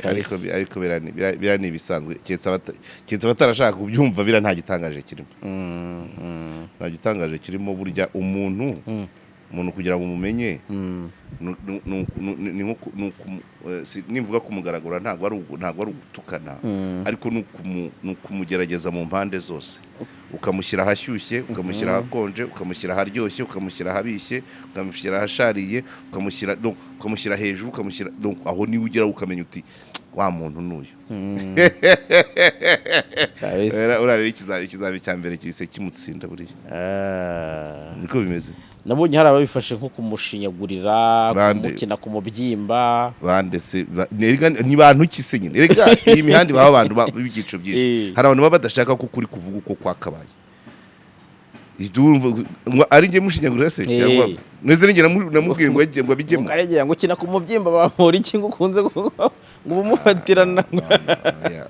ariko birani bisanzwe cyetse abatarashaka kubyumva bira nta gitangaje kirimo nta gitangaje kirimo burya umuntu kugira ngo umumenye nimvuga kumugaragura ntago ari ugutukana ariko nukumugerageza mu mpande zose ukamushyira hashyushye ukamushyira hakonje ukamushyira haryoshye ukamushyira habishye ukamushyira hashariye ukamushyira hejuru ukamushyira aho ni ugera ukamenya uti wa muntu nuyu urare ikizabi cya mbere kise kimutsinda buriya niko bimeze nabonye hari ababifashe nko kumushinyagurira kumukina ku mubyimba bande se ni bantu kise nyine rega iyi mihandi baba abantu b'ibyiciro byinshi hari abantu baba badashaka ko kuri kuvuga uko kwakabaye ari nge mushinyagurira se cyangwa neze ninge namubwiye ngo ajye ngo abijyemo karege ngo kina ku mubyimba bamura iki ngo ukunze ngo bumufatirana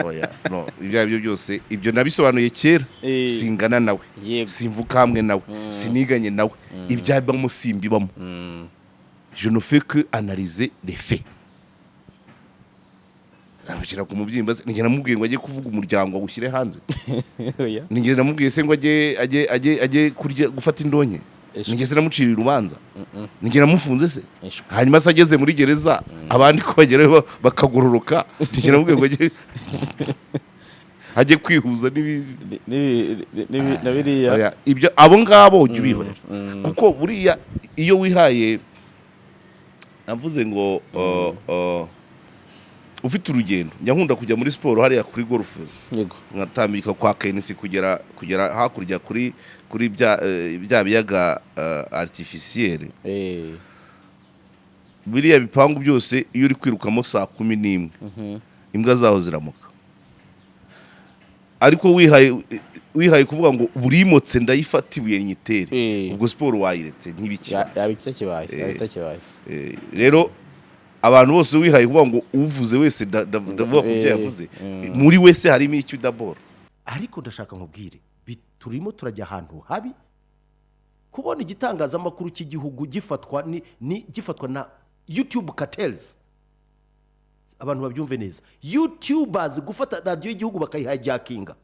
oya no ibyo byose ibyo nabisobanuye kera singana nawe simvuka hamwe nawe siniganye nawe ibyabamo simbibamo je ne fais que analyser les faits abakira ku mubyimba ninge namubwiye ngo ajye kuvuga umuryango awushyire hanze ninge namubwiye se ngo ajye kurya gufata indonke ninge se namucirira urubanza ninge namufunze se hanyuma se ageze muri gereza abandi ko bageraho bakagororoka ninge namubwiye ngo ajye kwihuza n'ibiriya ibyo abo ngabo ujye ubihorera kuko buriya iyo wihaye navuze ngo ufite urugendo njya nkunda kujya muri siporo hariya kuri golf yego nkatambika kwa KNC kugera hakurya kuri bya biyaga artificiel biriya bipangu byose iyo uri kwirukamo saa 11 imbwa zaho ziramuka ariko wihaye kuvuga ngo burimotse ndayifata ibuye nyitere ubwo siporo wayiretse ntibitakibaye rero abantu bose wihaye kuvuga ngo uvuze wese ndavuga ku byo yavuze muri wese harimo icyo daboro ariko ndashaka nkubwire turimo turajya ahantu habi kubona igitangazamakuru cy'igihugu gifatwa na YouTube cartels abantu babyumve neza YouTubers gufata radio y'igihugu bakayihijackinga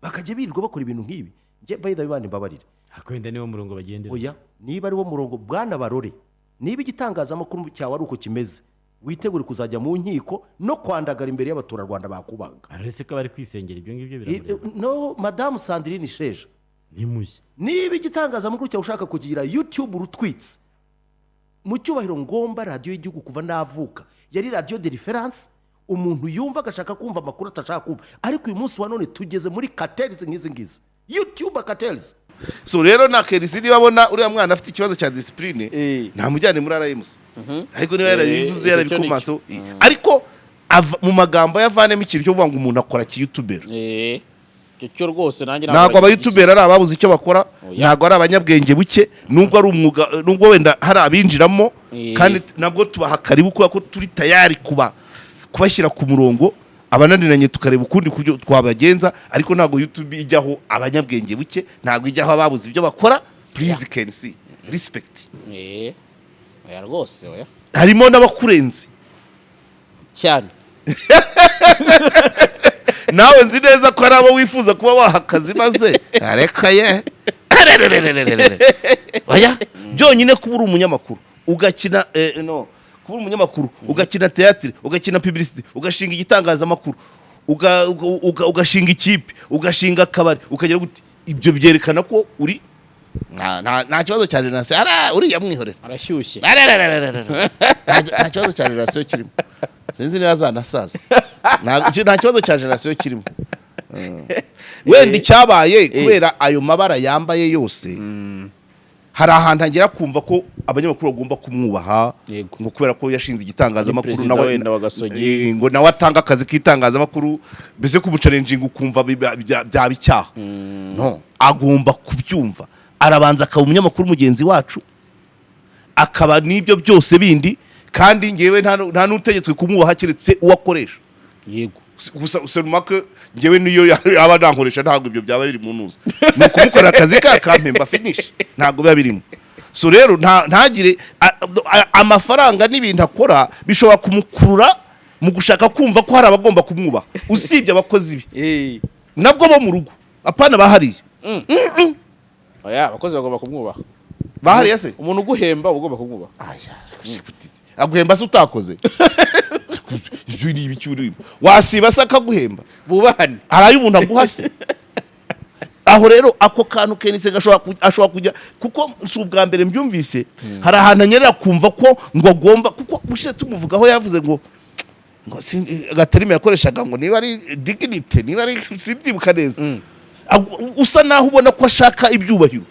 bakajya birirwa bakora ibintu nk'ibi nge bayida bibane mbabarire akwenda niwo murongo bagendera oya niba ari wo murongo bwana barore niba igitangazamakuru cyawe ari uko kimeze witegure kuzajya mu nkiko no kwandagara imbere y'abaturarwanda bakubaga aretse ko bari kwisengera ibyo ngibyo biramureba no Madame Sandrine Sheja nimushye niba igitangazamakuru cyawe ushaka kugira YouTube rutwitse mu cyubahiro ngomba radio y'igihugu kuva navuka yari radio de reference umuntu yumva agashaka kumva amakuru atashaka kumva ariko uyu munsi wa none tugeze muri cartels nk'izi YouTube cartels so rero na Kelisi niba abona uriya mwana afite ikibazo cya discipline nta mujyane muri RMC ariko niba yarabivuze yarabikumaso ariko mu magambo yavanemo ikintu cyo kuvuga ngo umuntu akora ki YouTuber cyo rwose nanjye ntabwo aba YouTuber ari ababuze icyo bakora ntabwo ari abanyabwenge buke nubwo ari umwuga nubwo wenda hari abinjiramo kandi nabwo tubaha karibu kuko turi tayari kubashyira ku murongo abananiranye tukareba ukundi kuryo twabagenza ariko ntabwo YouTube ijyaho abanyabwenge buke ntabwo ijyaho ababuze ibyo bakora please can see respect oya rwose oya harimo n'abakurenze cyane nawe nzi neza ko ari abo wifuza kuba wahakazi maze arekaye oya byonyine kuba uri umunyamakuru ugakina kuba umunyamakuru ugakina theatre ugakina publicity ugashinga igitangazamakuru ugashinga ikipe ugashinga akabari ukagera gute ibyo byerekana ko uri nta kibazo cya generation uri yamwihorera arashyushye nta kibazo cya generation kirimo sinzi niba zanasaza nta kibazo cya generation kirimo wenda icyabaye kubera ayo mabara yambaye yose hari ahantu agera kumva ko abanyamakuru bagomba kumwubaha ngo kubera ko yashinze igitangazamakuru nawe ngo nawe atanga akazi k'itangazamakuru mbese kumucalenjinga ukumva byaba icyaha no agomba kubyumva arabanza akaba umunyamakuru mugenzi wacu akaba n'ibyo byose bindi kandi ngewe nta n'utegetswe kumwubaha keretse uwakoresha yego gusa userumaka ngewe niyo yaba nankoresha ntabwo ibyo byaba biri mu ntuza ni ukumukorera akazi kampemba finish ntabwo biba birimo so rero ntagire amafaranga n'ibintu akora bishobora kumukurura mu gushaka kumva ko hari abagomba kumwubaha usibye abakozi be nabwo bo mu rugo apana bahariye oya abakozi bagomba kumwubaha bahariye se umuntu uguhemba ugomba kumwubaha aguhemba se utakoze ibyo ni ibicyurimo wasiba se akaguhemba bubahane harayo umuntu aguha se aho rero ako kantu kenise ashobora kujya kuko si ubwa mbere mbyumvise hari ahantu anyerera kumva ko ngo agomba kuko bushe tumuvugaho yavuze ngo gaterime yakoreshaga ngo niba ari dignity niba ari sibyibuka neza usa naho ubona ko ashaka ibyubahiro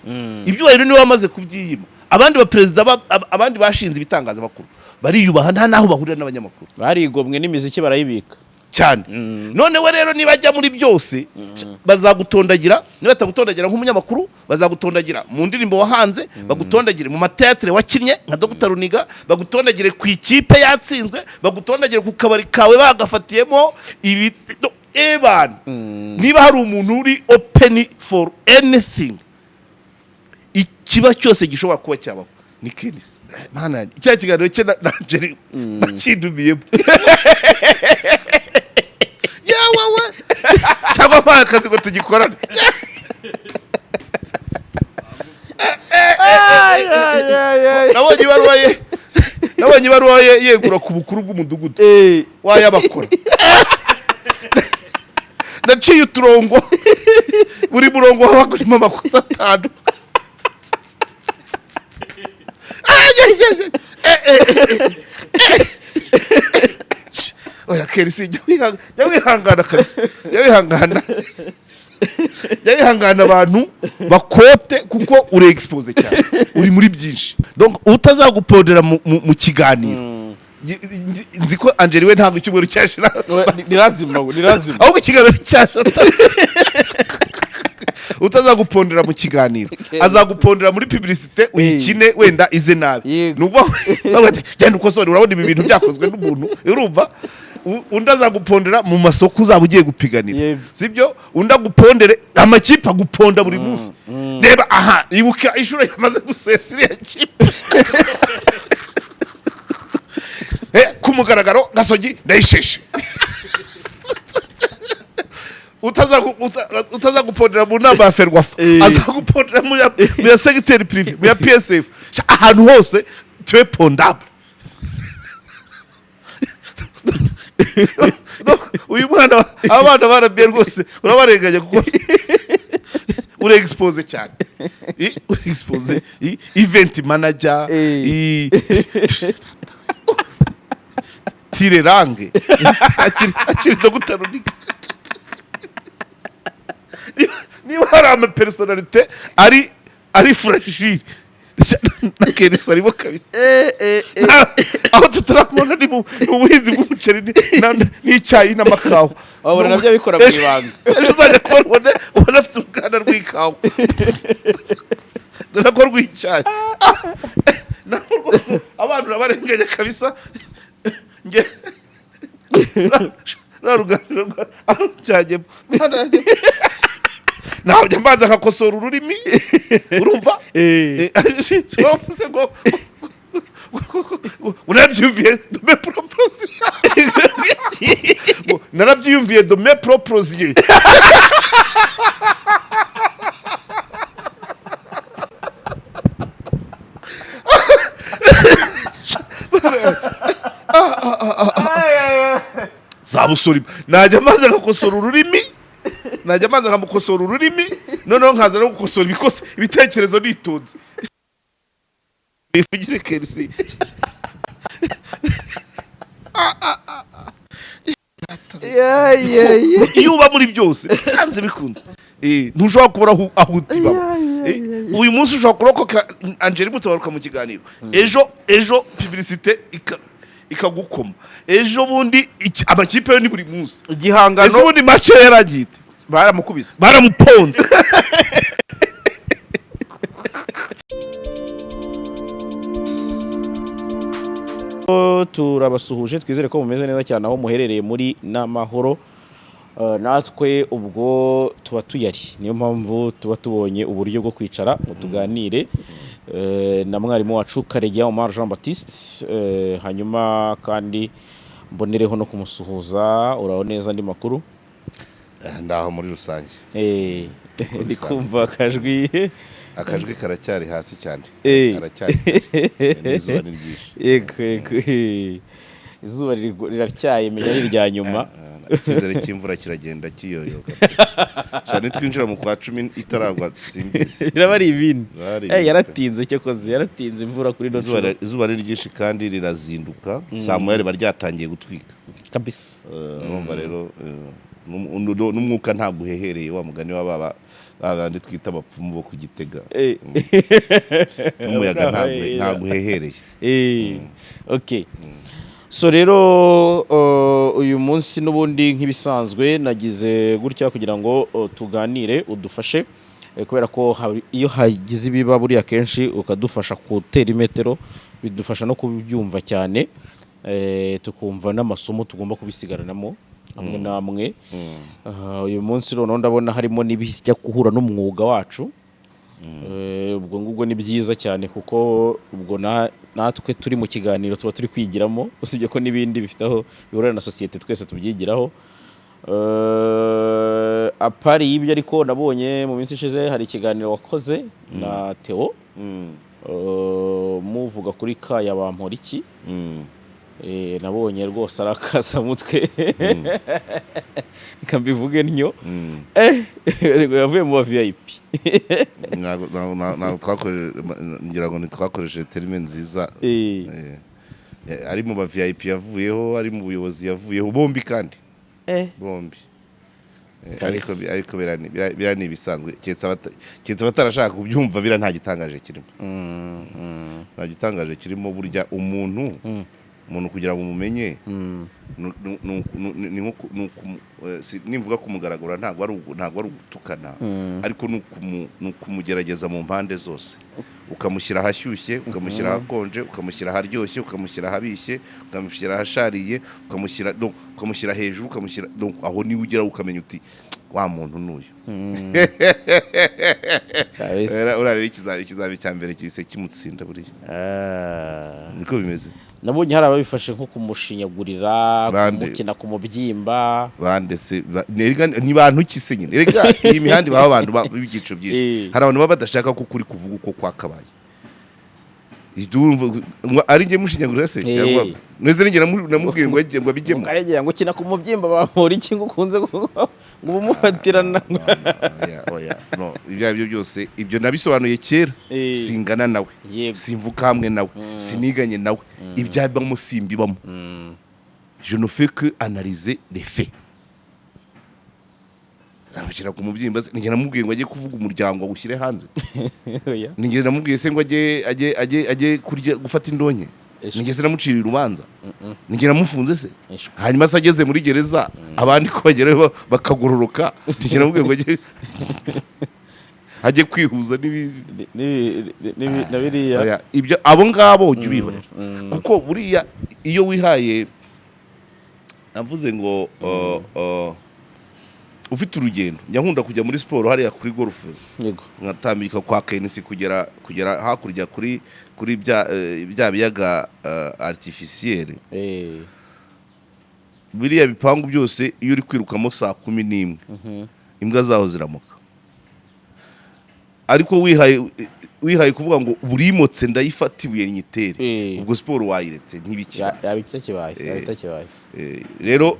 ibyubahiro niwe wamaze kubyiyima abandi ba president abandi bashinze ibitangazamakuru bariyubaha nta naho bahurira n'abanyamakuru barigomwe n'imiziki barayibika cyane none we rero niba ajya muri byose bazagutondagira niba batagutondagira nk'umunyamakuru bazagutondagira mu ndirimbo wahanze bagutondagire mu mateatre wakinnye nka Dr Runiga bagutondagire ku ikipe yatsinzwe bagutondagire ku kabari kawe bagafatiyemo ibi eban niba hari umuntu uri open for anything ikiba cyose gishobora kuba cyabaho ni Kenisi mana icya kiganiro cye na Angeli bakidumiyemo yawe cyangwa mpaye akazi ngo tugikorane nabonye ibaruwa ye yegura ku bukuru bw'umudugudu wayabakora naciye uturongo buri murongo waba urimo amakosa 5 oya Kenisi jya wihangana kabisa jya wihangana abantu bakote kuko uri expose cyane uri muri byinshi donc utazagupondera mu kiganiro nzi ko Angeli we ntabwo icyumweru cyashira ni lazima ahubwo ikiganiro cyashata utazagupondera mu kiganiro azagupondera muri publicité uyikine wenda ize nabi nuba genda ukosore urabona ibi bintu byakozwe n'umuntu urumva undi azagupondera mu masoko uzaba ugiye gupiganira sibyo undi agupondere amakipe aguponda buri munsi reba aha ibuka ishuro yamaze gusesira ya kipe kumugaragaro Gasogi ndayisheshe utazagupondera mu nama ya Ferwafa azagupondera mu ya secretary privé mu ya PSF ahantu hose tuwe pondable uyu mwana abana barabye rwose urabarenganya kuko uri expose cyane uri expose event manager tire range akiri Dr Runiga niba hari ama personalite ari fragile na Kenisi arimo kabisa aho tutaramubona ni mu buhinzi bw'umuceri n'icyayi n'amakawa abona nabyo bikora mu ibanga ejo uzajya kubona ubona afite uruganda rw'ikawa narako rw'icyayi naho rwose abantu urabarenganya kabisa nge naruganda cyajyemo naho njya mbanza nkakosora ururimi urumva wavuze ngo unabyumviye dome proposiye narabyumviye dome proposiye zabusori najya mbanza nkakosora ururimi noneho nkaza no gukosora ibitekerezo nitonze bifugire Kenisi iyo uba muri byose hanze bikunze ntushobora kubura aho utiba uyu munsi ushobora kurokoka Angeli mutabaruka mu kiganiro ejo publicité ikagukoma ejo bundi amakipe yo ni buri munsi igihangano ese bundi match yaragite baramuponze turabasuhuje twizere ko mumeze neza cyane aho muherereye muri n'amahoro natwe ubwo tuba tuyari niyo mpamvu tuba tubonye uburyo bwo kwicara ngo tuganire na mwarimu wacu Karegeya Omar Jean Baptiste hanyuma kandi mbonereho no kumusuhuza. Uraho neza andi makuru? ndaho muri rusange Ndi kumva akajwi karacyari hasi cyane karacyari n'izuba ni ryinshi yego izuba riracyaye menya ari irya nyuma icyizere cy'imvura kiragenda kiyoyoka cyane twinjira mu kwa 10 itaragwa simbizi biraba ari ibindi yaratinze cyo koze yaratinze imvura kuri no izuba ni ryinshi kandi rirazinduka saa moya riba ryatangiye gutwika kabisa urumva rero n'umwuka ntabwo uhehereye wa mugani wa babandi twita abapfumu bo kugitega n'umuyaga ntabwo uhehereye okay. So rero uyu munsi n'ubundi nk'ibisanzwe nagize gutya kugira ngo tuganire udufashe kubera ko iyo hagize ibiba buriya kenshi ukadufasha gutera imetero bidufasha no kubyumva cyane tukumva n'amasomo tugomba kubisigaranamo amwe namwe uyu munsi rero ndabona harimo n'ibijya guhura n'umwuga wacu ubwo ngubwo ni byiza cyane kuko ubwo natwe turi mu kiganiro tuba turi kwigiramo usibye ko n'ibindi bifite aho bihurira na sosiyete twese tubyigiraho apari y'ibyo ariko nabonye mu minsi ishize hari ikiganiro wakoze na Theo muvuga kuri Kaya Bamporiki nabonye rwose arakasa mutwe kambivuge ntyo yavuye mu VIP ngira ngo ntitwakoresheje terime nziza ari mu ba VIP yavuyeho ari mu buyobozi yavuyeho bombi kandi bombi ariko bira ni bisanzwe cyetse batarashaka kubyumva bira nta gitangaje kirimo nta gitangaje kirimo burya umuntu kugira ngo umumenye nimvuga kumugaragura ntabwo ari ugutukana ariko nukumugerageza mu mpande zose ukamushyira ahashyushye ukamushyira ahakonje ukamushyira aharyoshye ukamushyira ahabishye ukamushyira ahashariye ukamushyira hejuru ukamushyira aho niwe ugera ukamenya uti wa muntu n'uyu urareba ikizami cya mbere kise kimutsinda buriya niko bimeze nabonye hari ababifashe nko kumushinyagurira kumukina ku mubyimba bandese ni bantu kise nyine rega iyi mihandi baba abantu b'ibyiciro byinshi hari abantu baba badashaka ko kuri kuvuga uko kwakabaye ari nge mushinyagurira se cyangwa neze ninge namubwiye ngo abijyemo karegera ngo kina ku mubyimba bamura iki ngo ukunze ngo bumufatirana oya no ibyo byose ibyo nabisobanuye kera singana nawe simvuka hamwe nawe siniganye nawe ibyabamo simbibamo je ne fais que analyser les faits abakira ku mubyimba ninge namubwiye ngo ajye kuvuga umuryango agushyire hanze ninge namubwiye se ngo ajye kurya gufata indonke ninge se namucira urubanza ninge namufunze se hanyuma se ageze muri gereza abandi ko bagerayo bakagororoka ninge namubwiye ngo ajye kwihuza n'ibiriya ibyo abo ngabo ujye ubihorera kuko buriya iyo wihaye navuze ngo ufite urugendo nkunda kujya muri siporo hariya kuri golf nkatambika kwa Kenisi kugera hakurya kuri bya biyaga artificiel biriya bipangu byose iyo uri kwirukamo saa 11 imbwa zaho ziramuka ariko wihaye kuvuga ngo burimotse ndayifatibuye nyitere ubwo siporo wayiretse ntibitakibaye rero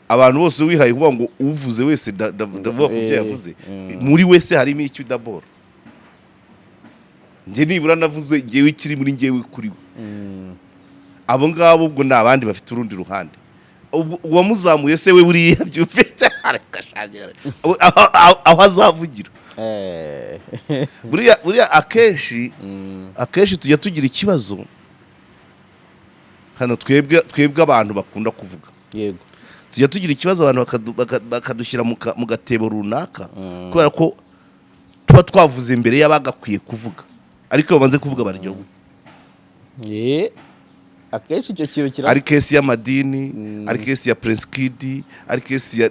abantu bose wihaye kuvuga ngo uvuze wese ndavuga ku byo yavuze muri wese harimo icyo daboro nge nibura navuze ngewe kiri muri ngewe kuri we abo ngabo ubwo ni abandi bafite urundi ruhande uwamuzamuye se we buriya byufite aho azavugira buriya akenshi tujya tugira ikibazo hano twebwe abantu bakunda kuvuga yego tujya tugira ikibazo abantu bakadushyira mu gatebo runaka kubera ko tuba twavuze imbere y'abagakwiye kuvuga ariko babanze kuvuga baryo akenshi icyo kintu kira ari kesi y'amadini ari kesi ya Prince Kid ari kesi ya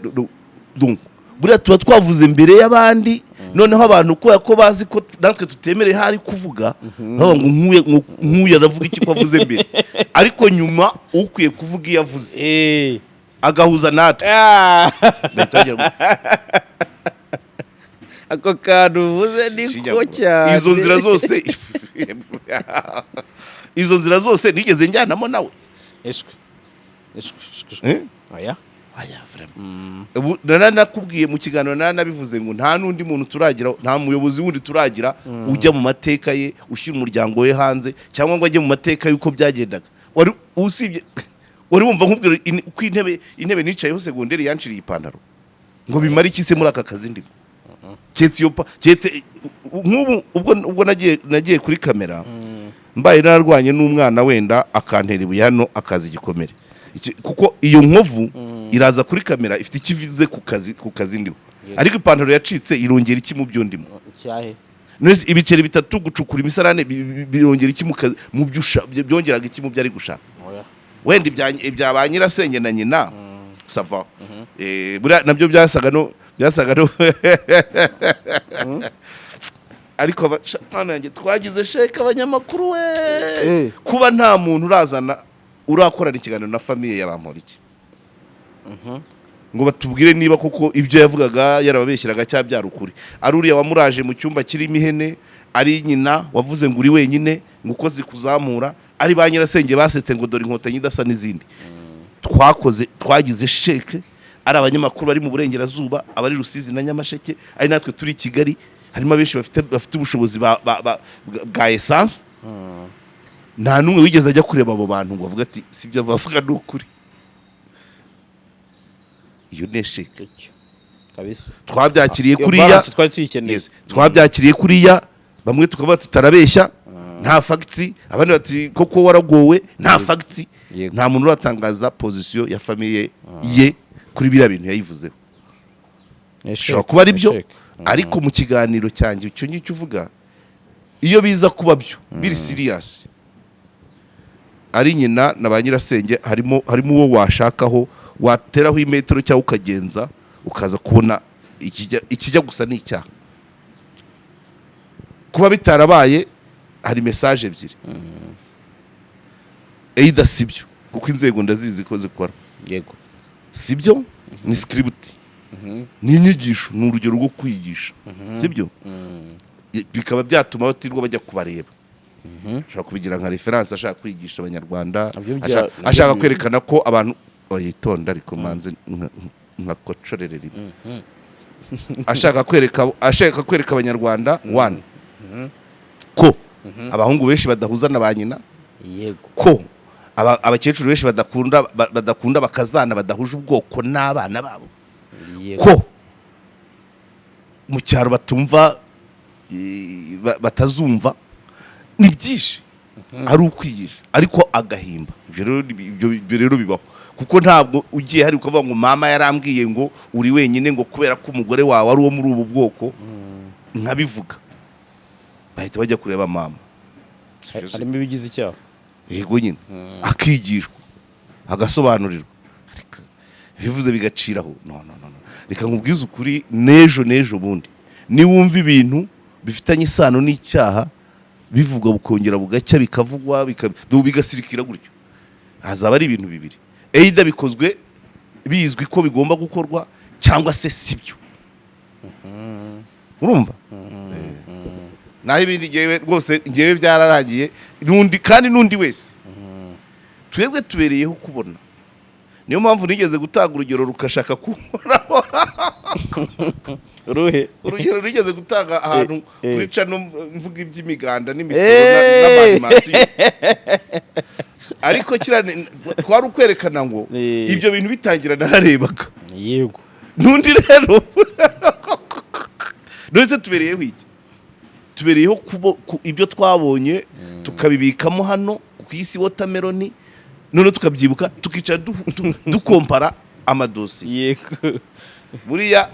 donc buriya tuba twavuze imbere y'abandi noneho abantu kubera ko bazi ko natwe tutemereye hari kuvuga baba ngo nkuye aravuga iki ko avuze mbere ariko nyuma ukwiye kuvuga iyo avuze agahuza natwe ako kantu uvuze niko cyane izo nzira zose nigeze njyanamo nawe eshwe aya ubu nakubwiye mu kiganiro nanabivuze ngo nta n'undi muntu turagira, nta muyobozi wundi turagira ujya mu mateka ye ushyira umuryango we hanze cyangwa ngo ajye mu mateka y'uko byagendaga. Wari usibye wari wumva nkubwira uko intebe nicayeho segonderi yanciriye ipantaro ngo bimara iki se muri aka kazi ndimo ketse nk'ubu ubwo nagiye kuri kamera mbaye nararwanye n'umwana wenda akantera ibuye hano akazi gikomere kuko iyo nkovu iraza kuri kamera ifite ikivize ku kazi ndimo ariko ipantaro yacitse irongera iki mu byo ndimo cyahe nese ibiceri bitatu gucukura imisarane birongera iki mu byo byongeraga iki mu byo ari gushaka wenda ibya ba nyirasenge na nyina sava nabyo byasaga no ariko yanjye twagize sheke abanyamakuru we kuba nta muntu urazana urakorana ikiganiro na famiye y'abamporiki ngo batubwire niba koko ibyo yavugaga yarababeshyiraga cyabyara ukuri ari uriya wamuraje mu cyumba kirimo ihene ari nyina wavuze ngo uri wenyine ngo ukoze kuzamura ari ba nyirasenge basetse ngo dore inkotanyi idasa n'izindi twagize sheke ari abanyamakuru bari mu burengerazuba abari Rusizi na Nyamasheke ari natwe turi Kigali harimo abenshi bafite ubushobozi bwa essence nta numwe wigeze ajya kureba abo bantu ngo avuga ati sibyo bavuga n'ukuri. Iyo nesheke kabisa twabyakiriye kuriya twabyakiriye kuriya bamwe tukavuga tutarabeshya nta facts abandi bati koko waragowe nta facts nta muntu uratangaza position ya famille ye kuri biriya bintu yayivuzeho shobora kuba ari byo ariko mu kiganiro cyanjye icyo ngicyo uvuga iyo biza kuba byo biri serious ari nyina na ba nyirasenge harimo uwo washakaho wateraho imetero cyangwa ukagenza ukaza kubona ikijya gusa n'icyaha kuba bitarabaye hari message ebyiri either sibyo kuko inzego ndazizi ko zikora yego sibyo ni script ni inyigisho ni urugero rwo kwigisha sibyo bikaba byatuma batirwa bajya kubareba ashaka kubigira nka reference ashaka kwigisha abanyarwanda ashaka kwerekana ko abantu bayitonda ariko manze nka kocorere rimwe ashaka kwereka abanyarwanda one ko abahungu benshi badahuza na ba nyina yego ko abakecuru benshi badakunda bakazana badahuje ubwoko n'abana babo ko mu cyaro batumva batazumva ni byinshi ari ukwigisha ariko agahimba ibyo rero bibaho kuko ntabwo ugiye hari ukavuga ngo mama yarambwiye ngo uri wenyine ngo kubera ko umugore wawe ari uwo muri ubu bwoko nkabivuga bahita bajya kureba mama harimo ibigize icyaha yego nyine akigishwa agasobanurirwa bivuze bigaciraho no reka nkubwize ukuri nejo bundi niwumva ibintu bifitanye isano n'icyaha bivugwa bukongera bugacya bikavugwa bigasirikira gutyo hazaba ari ibintu bibiri either bikozwe bizwi ko bigomba gukorwa cyangwa se sibyo urumva naho ibindi ngewe byararangiye n'undi wese twebwe tubereyeho kubona niyo mpamvu nigeze gutanga urugero rukashaka kuhoraho urugero nigeze gutanga ahantu kuri cano mvuga iby'imiganda n'imisoro n'amanimasiyo ariko twari ukwerekana ngo ibyo bintu bitangira nararebaga yego n'undi rero none tubereyeho iki tubereyeho ibyo twabonye tukabibikamo hano ku isi watermelon none tukabyibuka tukicara dukompara amadosiye yego buriya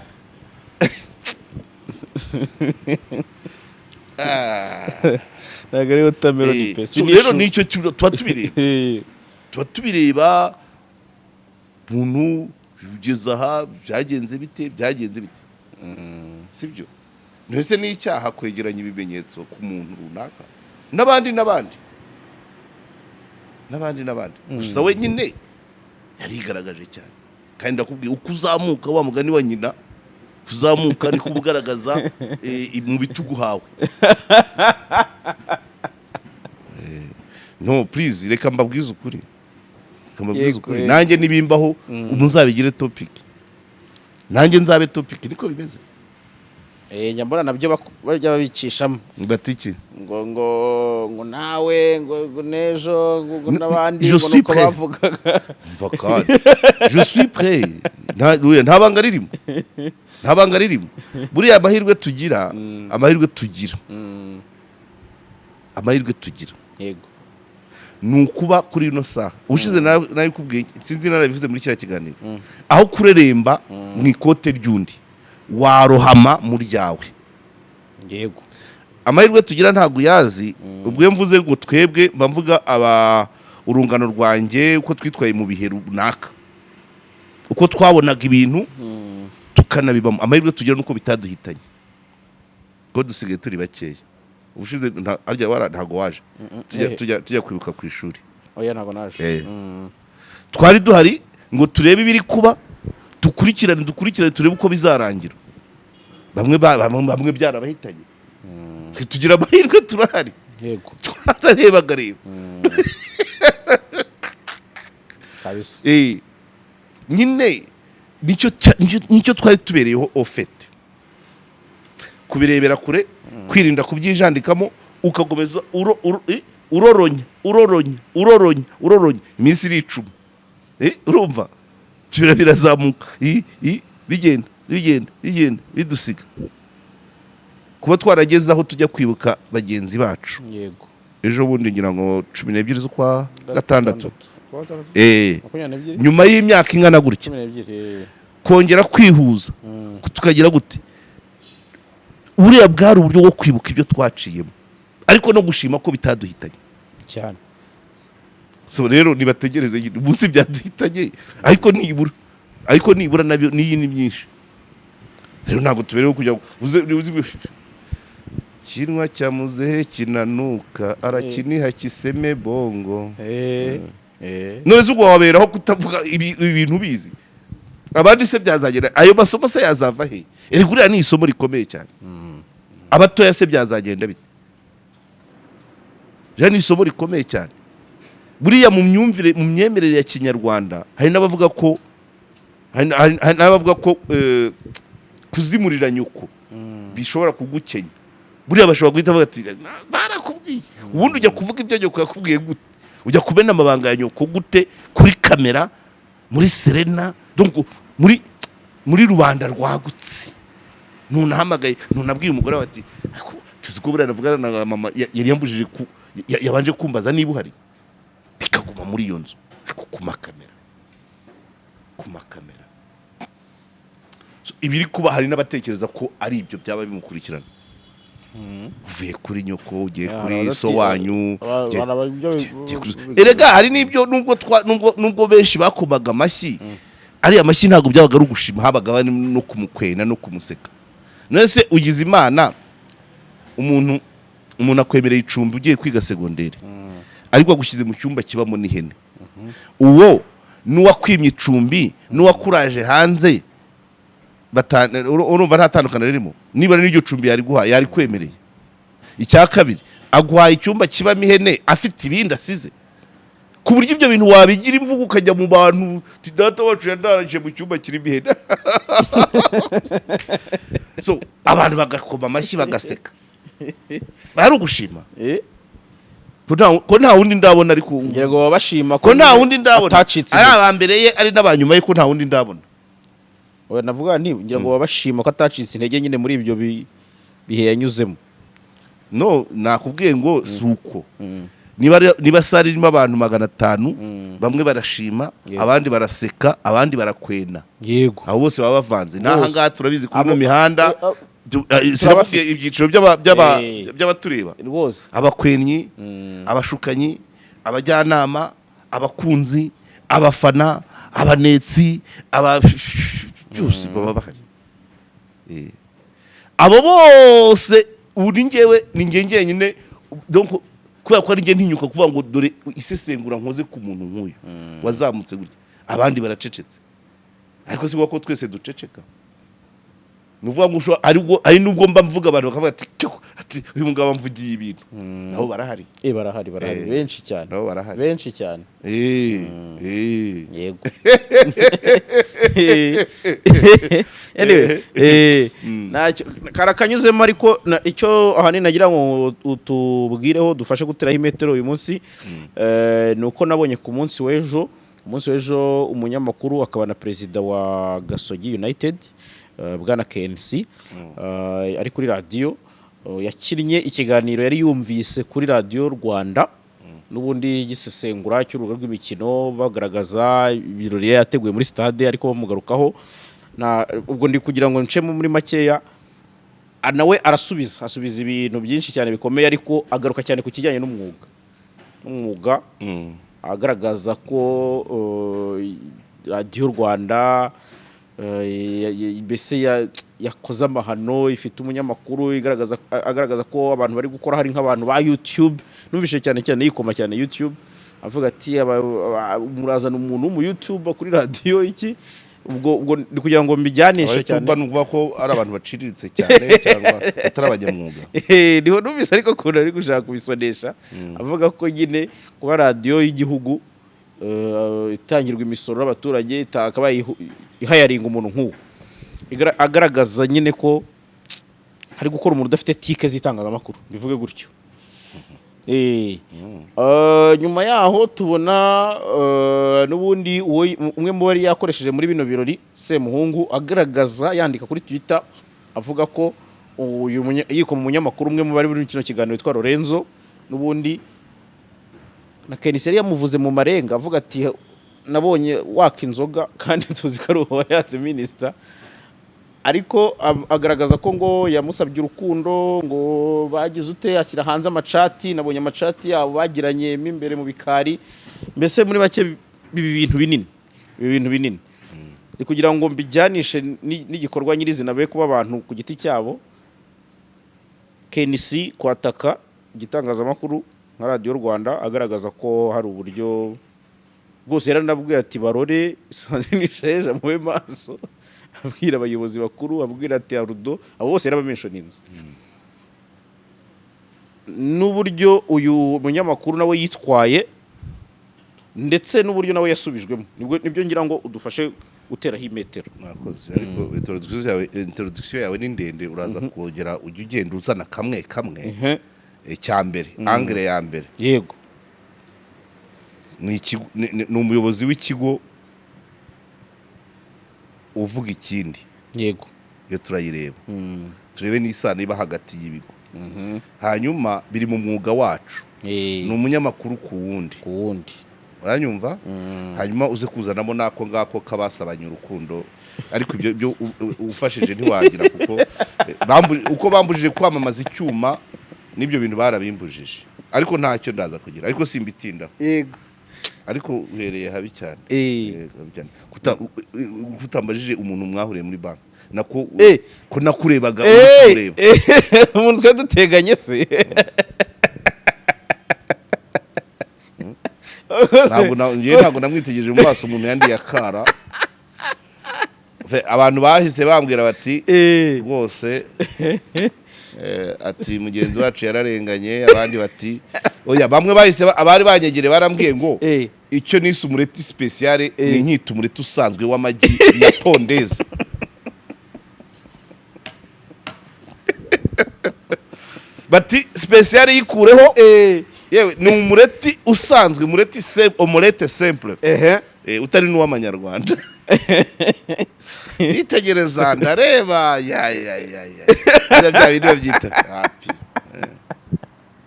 ntabwo ari watermelon pe rero nicyo tuba tubireba umuntu ugeze aha byagenze bite sibyo ntese n'icyaha kwegeranya ibimenyetso ku muntu runaka n'abandi gusa we nyine yarigaragaje cyane kandi ndakubwiye uko uzamuka wa mugani wa nyina kuzamuka ni kubugaragaza mu bitugu hawe. No please reka mbabwize ukuri nanjye nibimbaho muzabigire topic nanjye nzabe topic niko bimeze. Nyambona nabyo bajya babicishamo batiki ngo nawe ngo nejo ngo nabandi ngo nuko bavugaga mvakane je suis prêt ntabanga ririmo buriya amahirwe tugira yego ni ukuba kuri ino saha ushize nawe kubwiye sinzi narabivuze muri kiriya kiganiro aho kureremba mu ikote ry'undi warohama mu ryawe. Yego amahirwe tugira ntabwo yazi ubwo mvuze ngo twebwe mvuga urungano rwanjye uko twitwaye mu bihe runaka uko twabonaga ibintu tukanabibamo amahirwe tugira nuko bitaduhitanye ko dusigaye turi bakeya. Ubushize ntabwo waje tujya kwibuka ku ishuri. Oya ntabwo naje. Twari duhari ngo turebe ibiri kuba dukurikirane turebe uko bizarangira. Bamwe byarabahitanye tugira amahirwe turahari. Yego twararebaga rero nyine nicyo twari tubereyeho ofete kubirebera kure kwirinda kubyijandikamo ukakomeza uroronya iminsi iri 10 urumva birazamuka bigenda bidusiga kuba twarageze aho tujya kwibuka bagenzi bacu. Yego ejo bundi ngira ngo 12 z'ukwa gatandatu nyuma y'imyaka ingana gutya kongera kwihuza tukagira gute uriya bwari uburyo bwo kwibuka ibyo twaciyemo ariko no gushima ko bitaduhitanye cyane. So rero nibategereze umunsi byaduhitanye ariko nibura nabyo niyi ni myinshi rero ntabwo tubereho kujya kinwa cya muzehe kinanuka arakiniha kiseme bongo. None ubwo waberaho kutavuga ibintu bizi abandi se byazagenda ayo masomo se yazava he eri kuriya ni isomo rikomeye cyane abatoya se byazagenda bite je ni isomo rikomeye cyane buriya mu myemerere ya kinyarwanda hari n'abavuga ko kuzimurira nyuko bishobora kugukenya buriya bashobora guhita bavuga ati barakubwiye ubundi ujya kuvuga ibyo nyoko yakubwiye gute ujya kumena amabanga ya nyoko gute kuri kamera muri Serena donc muri rubanda rwagutse ntunahamagaye ntunabwiye umugore ati tuzi ko buriya navugana na mama yari yambujije yabanje kumbaza niba uhari bikaguma muri iyo nzu ariko ku makamera ibiri kuba hari n'abatekereza ko ari ibyo byaba bimukurikirana uvuye kuri nyoko ugiye kuri so wanyu erega hari n'ibyo nubwo benshi bakomaga amashyi ari amashyi ntabwo byabaga ari ugushima habaga no kumukwena no kumuseka. None se ugize imana umuntu akwemereye icumbi ugiye kwiga segonderi ariko agushyize mu cyumba kibamo n'ihene uwo n'uwakwimye icumbi n'uwakuraje hanze urumva nta tandukana ririmo niba n'iryo cumbi yari kwemereye. Icya kabiri aguhaye icyumba kibamo ihene afite ibindi asize ku buryo ibyo bintu wabigira imvugo ukajya mu bantu data wacu yandaraje mu cyumba kirimo ihene so abantu bagakoma amashyi bagaseka bari ugushima ko nta wundi ndabona ariko ngira ngo bashima ko nta wundi ndabona atacitse ari abambere ye ari n'abanyuma ye ko nta wundi ndabona. Oya navuga nti ngira ngo bashima ko atacitse intege nyine muri ibyo bihe yanyuzemo. No nakubwiye ngo suko niba sari irimo abantu 500 bamwe barashima abandi baraseka abandi barakwena. Yego abo bose baba bavanze naha ngaha turabizi kuri no mihanda sirabafiye ibyiciro by'abatureba rwose abakwenyi abashukanyi abajyanama abakunzi abafana abanetsi byose baba bahari abo bose ubu ni njye njyenyine donc kubera ko ari njye ntinyuka kuvuga ngo dore isesengura nkoze ku muntu nk'uyu wazamutse gutya abandi baracecetse ariko si ko twese duceceka nuvuga ngo ari nubwo mba mvuga abantu bakavuga ati uyu mugabo mvugiye ibintu nabo barahari barahari benshi cyane nabo barahari benshi cyane yego anyway karakanyuzemo ariko icyo ahanini nagira ngo utubwireho dufashe guteraho imetero uyu munsi ni uko nabonye ku munsi w'ejo umunyamakuru akaba na perezida wa Gasogi United bwana KNC ari kuri radiyo yakinnye ikiganiro yari yumvise kuri radiyo Rwanda n'ubundi gisesengura cy'urubuga rw'imikino bagaragaza ibirori yateguye muri stade ariko bamugarukaho ubwo ndi kugira ngo ncemo muri makeya nawe asubiza ibintu byinshi cyane bikomeye ariko agaruka cyane ku kijyanye n'umwuga agaragaza ko radiyo Rwanda mbese yakoze amahano ifite umunyamakuru agaragaza ko abantu bari gukora hari nk'abantu ba YouTube numvise cyane yikoma cyane YouTube avuga ati murazana umuntu mu YouTube kuri radio iki ubwo ndi kugira ngo mbijyanishe cyane nuvuga ko ari abantu baciriritse cyane cyangwa atarabajyamwuga niho numvise ariko ko ari gushaka kubisonesha avuga ko nyine kuba radio y'igihugu itangirwa imisoro n'abaturage akaba ihayaringa umuntu nk'uwo agaragaza nyine ko hari gukora umuntu udafite tike z'itangazamakuru bivuge gutyo nyuma yaho tubona n'ubundi umwe mu bari yakoresheje muri bino birori Semuhungu agaragaza yandika kuri Twitter avuga ko yikoma umunyamakuru umwe mu bari muri kino kiganiro witwa Lorenzo n'ubundi na KNC yari yamuvuze mu marenga avuga ati nabonye waka inzoga kandi tuzi ko ari uwo yatse minisita ariko agaragaza ko ngo yamusabye urukundo ngo bagize ute ashyira hanze amacati nabonye amacati yabo bagiranye imbere mu bikari mbese muri bake ibi bintu binini ni kugira ngo mbijyanishe n'igikorwa nyirizina be kuba abantu ku giti cyabo KNC kwataka igitangazamakuru nka radiyo Rwanda agaragaza ko hari uburyo bwose yaranabwiye ati barore Sandrine Sheja mube maso abwira abayobozi bakuru abwira ati Arudo abo bose yarabamentioninze n'uburyo uyu munyamakuru nawe yitwaye ndetse n'uburyo nawe yasubijwemo nibyo ngira ngo udufashe guteraho imetero mwakoze ariko introduction yawe ni ndende uraza kugera ujye ugenda uzana kamwe cyambere angle ya mbere yego ni umuyobozi w'ikigo uvuga ikindi yego iyo turayireba turebe n'isano iba hagati y'ibigo hanyuma biri mu mwuga wacu ni umunyamakuru ku wundi uranyumva hanyuma uze kuzanamo nako ngako kabasabanye urukundo ariko ibyo ufashije ntiwagira kuko uko bambujije kwamamaza icyuma n'ibyo bintu barabimbujije ariko ntacyo ndaza kugira ariko simbitinda yego ariko uhereye habi cyane kutambajije umuntu mwahuriye muri banki nako ko nakurebaga umuntu twe duteganye se ntabwo namwitegereje mu maso umuntu yandi yakara abantu bahise bambwira bati rwose ati mugenzi wacu yararenganye abandi bati oya bamwe bahise abari banyegere barambwiye ngo icyo nise umureti special ni nkita umureti usanzwe w'amagi ya pondeze bati special yikureho yewe ni umureti usanzwe umureti omelette simple utari n'uw'amanyarwanda nitegereza ndareba bya bintu babyita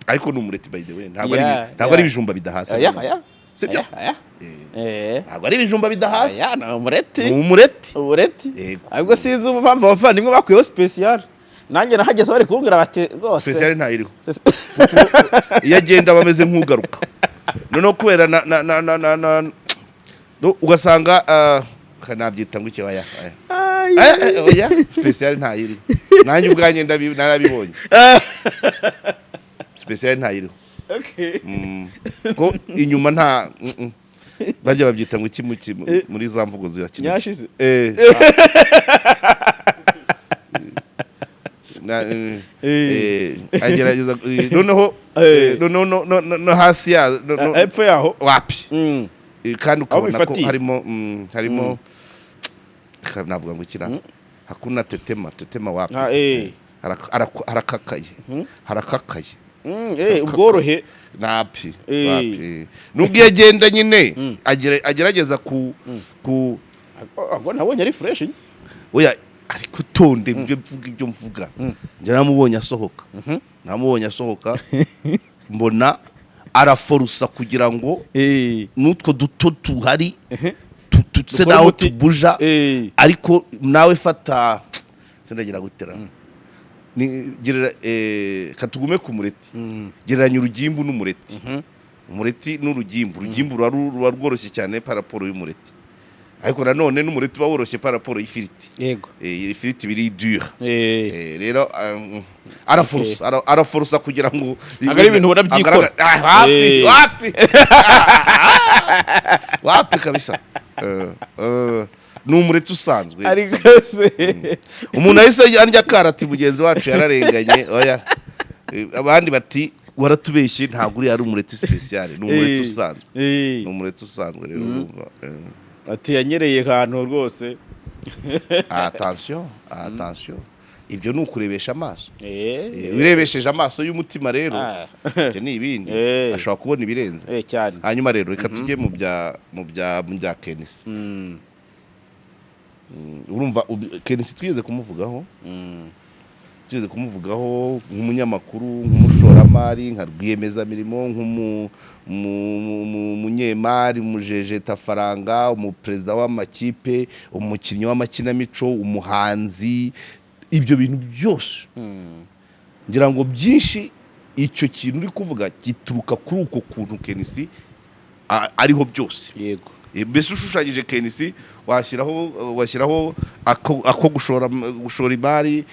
ariko ni umureti by the way ntabwo ari ibijumba bidahasa sibyo ntabwo ari ibijumba bidahasa ni umureti umureti ahubwo sinzi impamvu abavandimwe bakuyeho special nanjye nahageze bari kumbwira bati rwose special ntayiriho iyo agenda bameze nk'ugaruka noneho kubera ugasanga nabyita ngo iki oya special ntayiri nanjye ubwanjye narabibonye special ntayiri ko inyuma nta bajya babyita ngo iki muri za mvugo zirakina nyashize agerageza noneho no hasi ya epfo yaho wapi kandi ukabona ko harimo navuga ngo ikira hakuna tetema wapi harakakaye ubworohe napi wapi nubwo yagenda nyine agerageza ku nabonye ari fresh oya ariko tonde ibyo mvuga njye namubonye asohoka mbona araforusa kugira ngo n'utwo duto tuhari tutse naho tubuja ariko nawe fata sindagira gutera katugume ku mureti gereranya urugimbu n'umureti umureti n'urugimbu ruba rworoshye cyane paraporo y'umureti ariko nanone n'umureti uba woroshye paraporo y'ifiriti yego ifiriti biri dure rero araforusa kugira ngo agari ibintu ubona byikora wapi kabisa ni umureti usanzwe umuntu ahise arya karati mugenzi wacu yararenganye oya abandi bati waratubeshye ntabwo uri ari umureti special ni umureti usanzwe rero urumva ati yanyereye ahantu rwose attention ibyo ni ukurebesha amaso wirebesheje amaso y'umutima rero ibyo ni ibindi ashobora kubona ibirenze hanyuma rero reka tujye mu bya Kenisi urumva Kenisi twigeze kumuvugaho nk'umunyamakuru nk'umushoramari nka rwiyemezamirimo nk'umunyemari umujejetafaranga umuperezida w'amakipe umukinnyi w'amakinamico umuhanzi ibyo bintu byose ngira ngo byinshi icyo kintu uri kuvuga gituruka kuri uko kuntu Kenisi ariho byose yego mbese ushushanyije Kenisi washyiraho ako gushora imari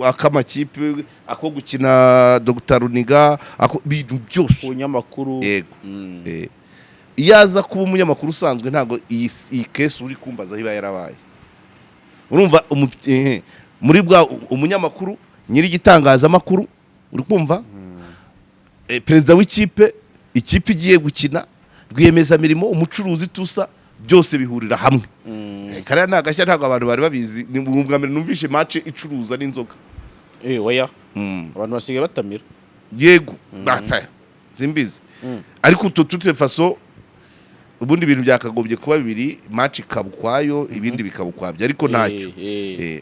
ak'amakipe ako gukina Dr Runiga bintu byose umunyamakuru yego iyo aza kuba umunyamakuru usanzwe ntabwo iyi kesi uri kumbaza iba yarabaye urumva muri bwa umunyamakuru nyiri igitangazamakuru uri kumva perezida w'ikipe igiye gukina rwiyemezamirimo umucuruzi tusa byose bihurira hamwe kariya nta gashya ntabwo abantu bari babizi ni ubwa mbere numvishe match icuruza n'inzoga oya abantu basigaye batamira yego bataya zimbizi ariko toute façon ubundi ibintu byakagombye kuba bibiri match ikabukwayo ibindi bikabukwabya ariko ntacyo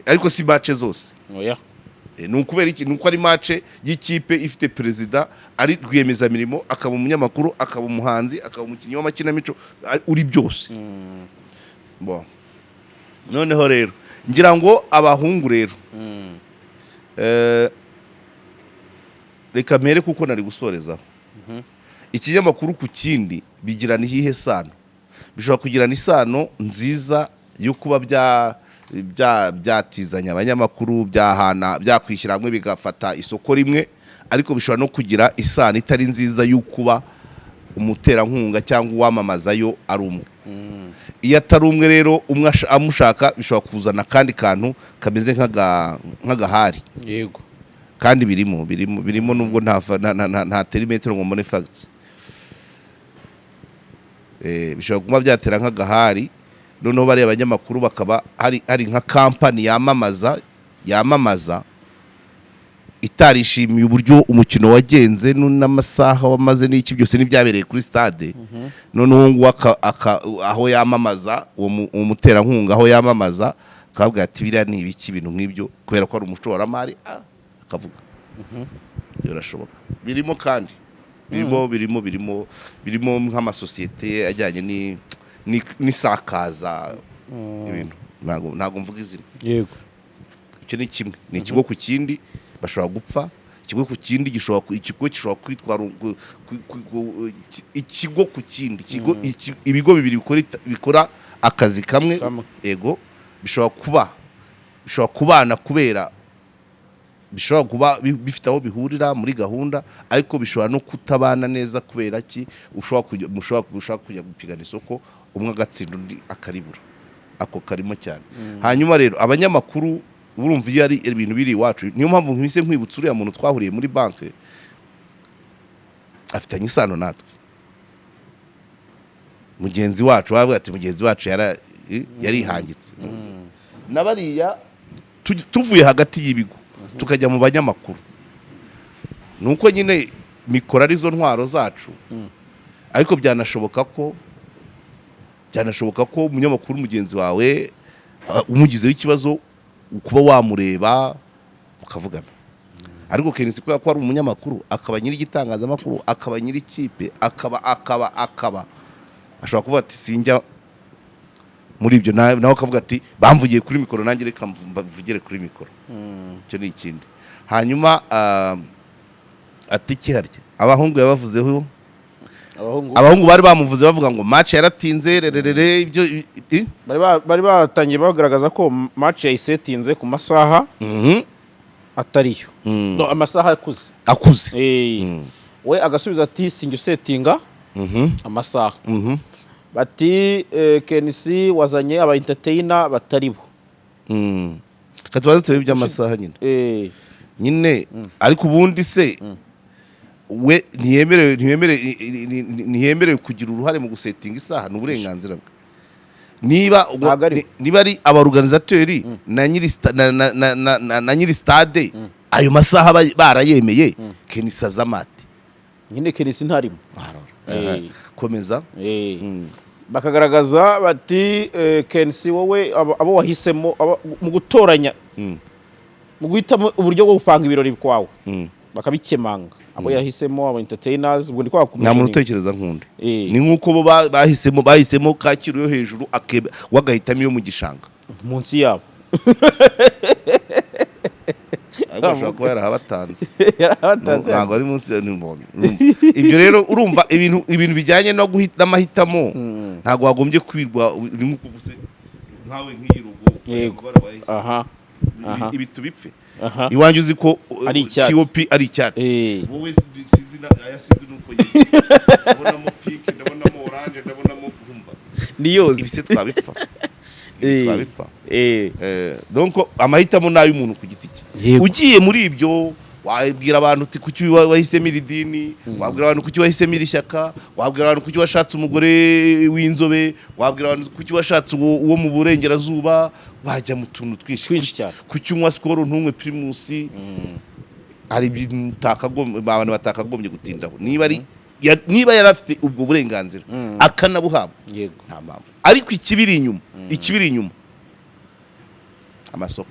ariko si match zose oya ni ukubera iki nuko ari match y'ikipe ifite perezida ari rwiyemezamirimo akaba umunyamakuru akaba umuhanzi akaba umukinnyi w'amakinamico uri byose bon noneho rero ngira ngo abahungu rero reka mpere kuko nari gusorezaho ikinyamakuru ku kindi bigirana ihihe sano bishobora kugirana isano nziza yo kuba byatizanya abanyamakuru byakwishyira hamwe bigafata isoko rimwe ariko bishobora no kugira isano itari nziza yo kuba umuterankunga cyangwa uwamamazayo ari umwe iyo atari umwe rero umwe amushaka bishobora kuzana akandi kantu kameze nk'agahari yego kandi birimo nubwo nta terimetero ngo mbone facts bishobora kuba byatera nk'agahari noneho bariya abanyamakuru bakaba hari nka kampani yamamaza itarishimiye uburyo umukino wagenze n'amasaha wamaze n'iki byose n'ibyabereye kuri stade noneho ngo aho yamamaza uwo muterankunga aho yamamaza akavuga ati biriya ni ibiki ibintu nk'ibyo kubera ko ari umushoramari akavuga birashoboka birimo kandi birimo nk'amasosiyete ajyanye n'isakaza ibintu ntabwo mvuga izina yego icyo ni kimwe ni ikigo ku kindi bashobora gupfa ikigo ku kindi ikigo gishobora kwitwara ikigo ku kindi ibigo bibiri bikora akazi kamwe yego bishobora kuba bishobora kubana kubera bishobora kuba bifite aho bihurira muri gahunda, ariko bishobora no kutabana neza kubera ki mushobora kujya gupigana isoko, umwe agatsinda undi akaribura, ako karimo cyane. Hanyuma rero abanyamakuru urumva iyo ari ibintu biri iwacu, niyo mpamvu nkise nkwibutsa uriya muntu twahuriye muri banki afitanye isano natwe, mugenzi wacu bavuga ati mugenzi wacu yarihangitse nabariya tuvuye hagati y'ibigo tukajya mu banyamakuru, nuko nyine mikoro arizo ntwaro zacu, ariko byanashoboka ko umunyamakuru mugenzi wawe umugizeho ikibazo kuba wamureba mukavugana, ariko kenshi ko ari umunyamakuru akaba nyiri igitangazamakuru akaba nyiri ikipe akaba ashobora kuvuga ati sinjya muri ibyo, nawe akavuga ati bamvugiye kuri mikoro nanjye reka mvugire kuri mikoro. Icyo ni ikindi. Hanyuma ati kiharye abahungu yabavuzeho, abahungu bari bamuvuze bavuga ngo match yaratinze rerere, ibyo bari batangiye bagaragaza ko match yayisetinze ku masaha atariyo, no amasaha akuze we agasubiza ati sinjye usetinga amasaha. Bati Kenisi wazanye aba entertainer bataribo. Katubaza turebe by'amasaha nyine ariko ubundi se we ntiyemerewe kugira uruhare mu gusetinga isaha, n'uburenganzira bwe. Niba ari abaorganisateur na nyiri stade ayo masaha barayemeye, Kenisi azamate nyine Kenisi ntarimo. Komeza. Bakagaragaza bati Kenisi wowe abo wahisemo mu gutoranya mu guhitamo uburyo bwo gupanga ibirori kwawe bakabikemanga, abo yahisemo aba entertainers, ubwo ndiko bakumenya nta muntu utekereza nkundi. Ni nkuko bo bahisemo Kacyiru yo hejuru wagahitamo iyo mu gishanga munsi yabo. Ashobora kuba yarahabatanze ntabwo ari munsi ya Nimboni. Ibyo rero urumva ibintu bijyanye no guhita amahitamo ntabwo wagombye kwirwa nkawe nk'iyirugo ibi tubipfe. Iwanjye uzi ko KOP ari icyatsi, wowe sinzi nuko ndabonamo pink, ndabonamo orange, ndabonamo urumva ni yose ibise twabipfa. Donc amahitamo nayo umuntu ku giti cye. Ugiye muri ibyo wabwira abantu uti kuki wahisemo iri dini, wabwira abantu kuki wahisemo iri shyaka, wabwira abantu kuki washatse umugore w'inzobe, wabwira abantu kuki washatse uwo mu burengerazuba, wajya mu tuntu twinshi cyane. Kuki unywa Skol ntumwe Primus, hari ibintu abantu batakagombye gutindaho. Niba yarafite ubwo burenganzira akanabuhabwa nta mpamvu, ariko ikibiri inyuma amasoko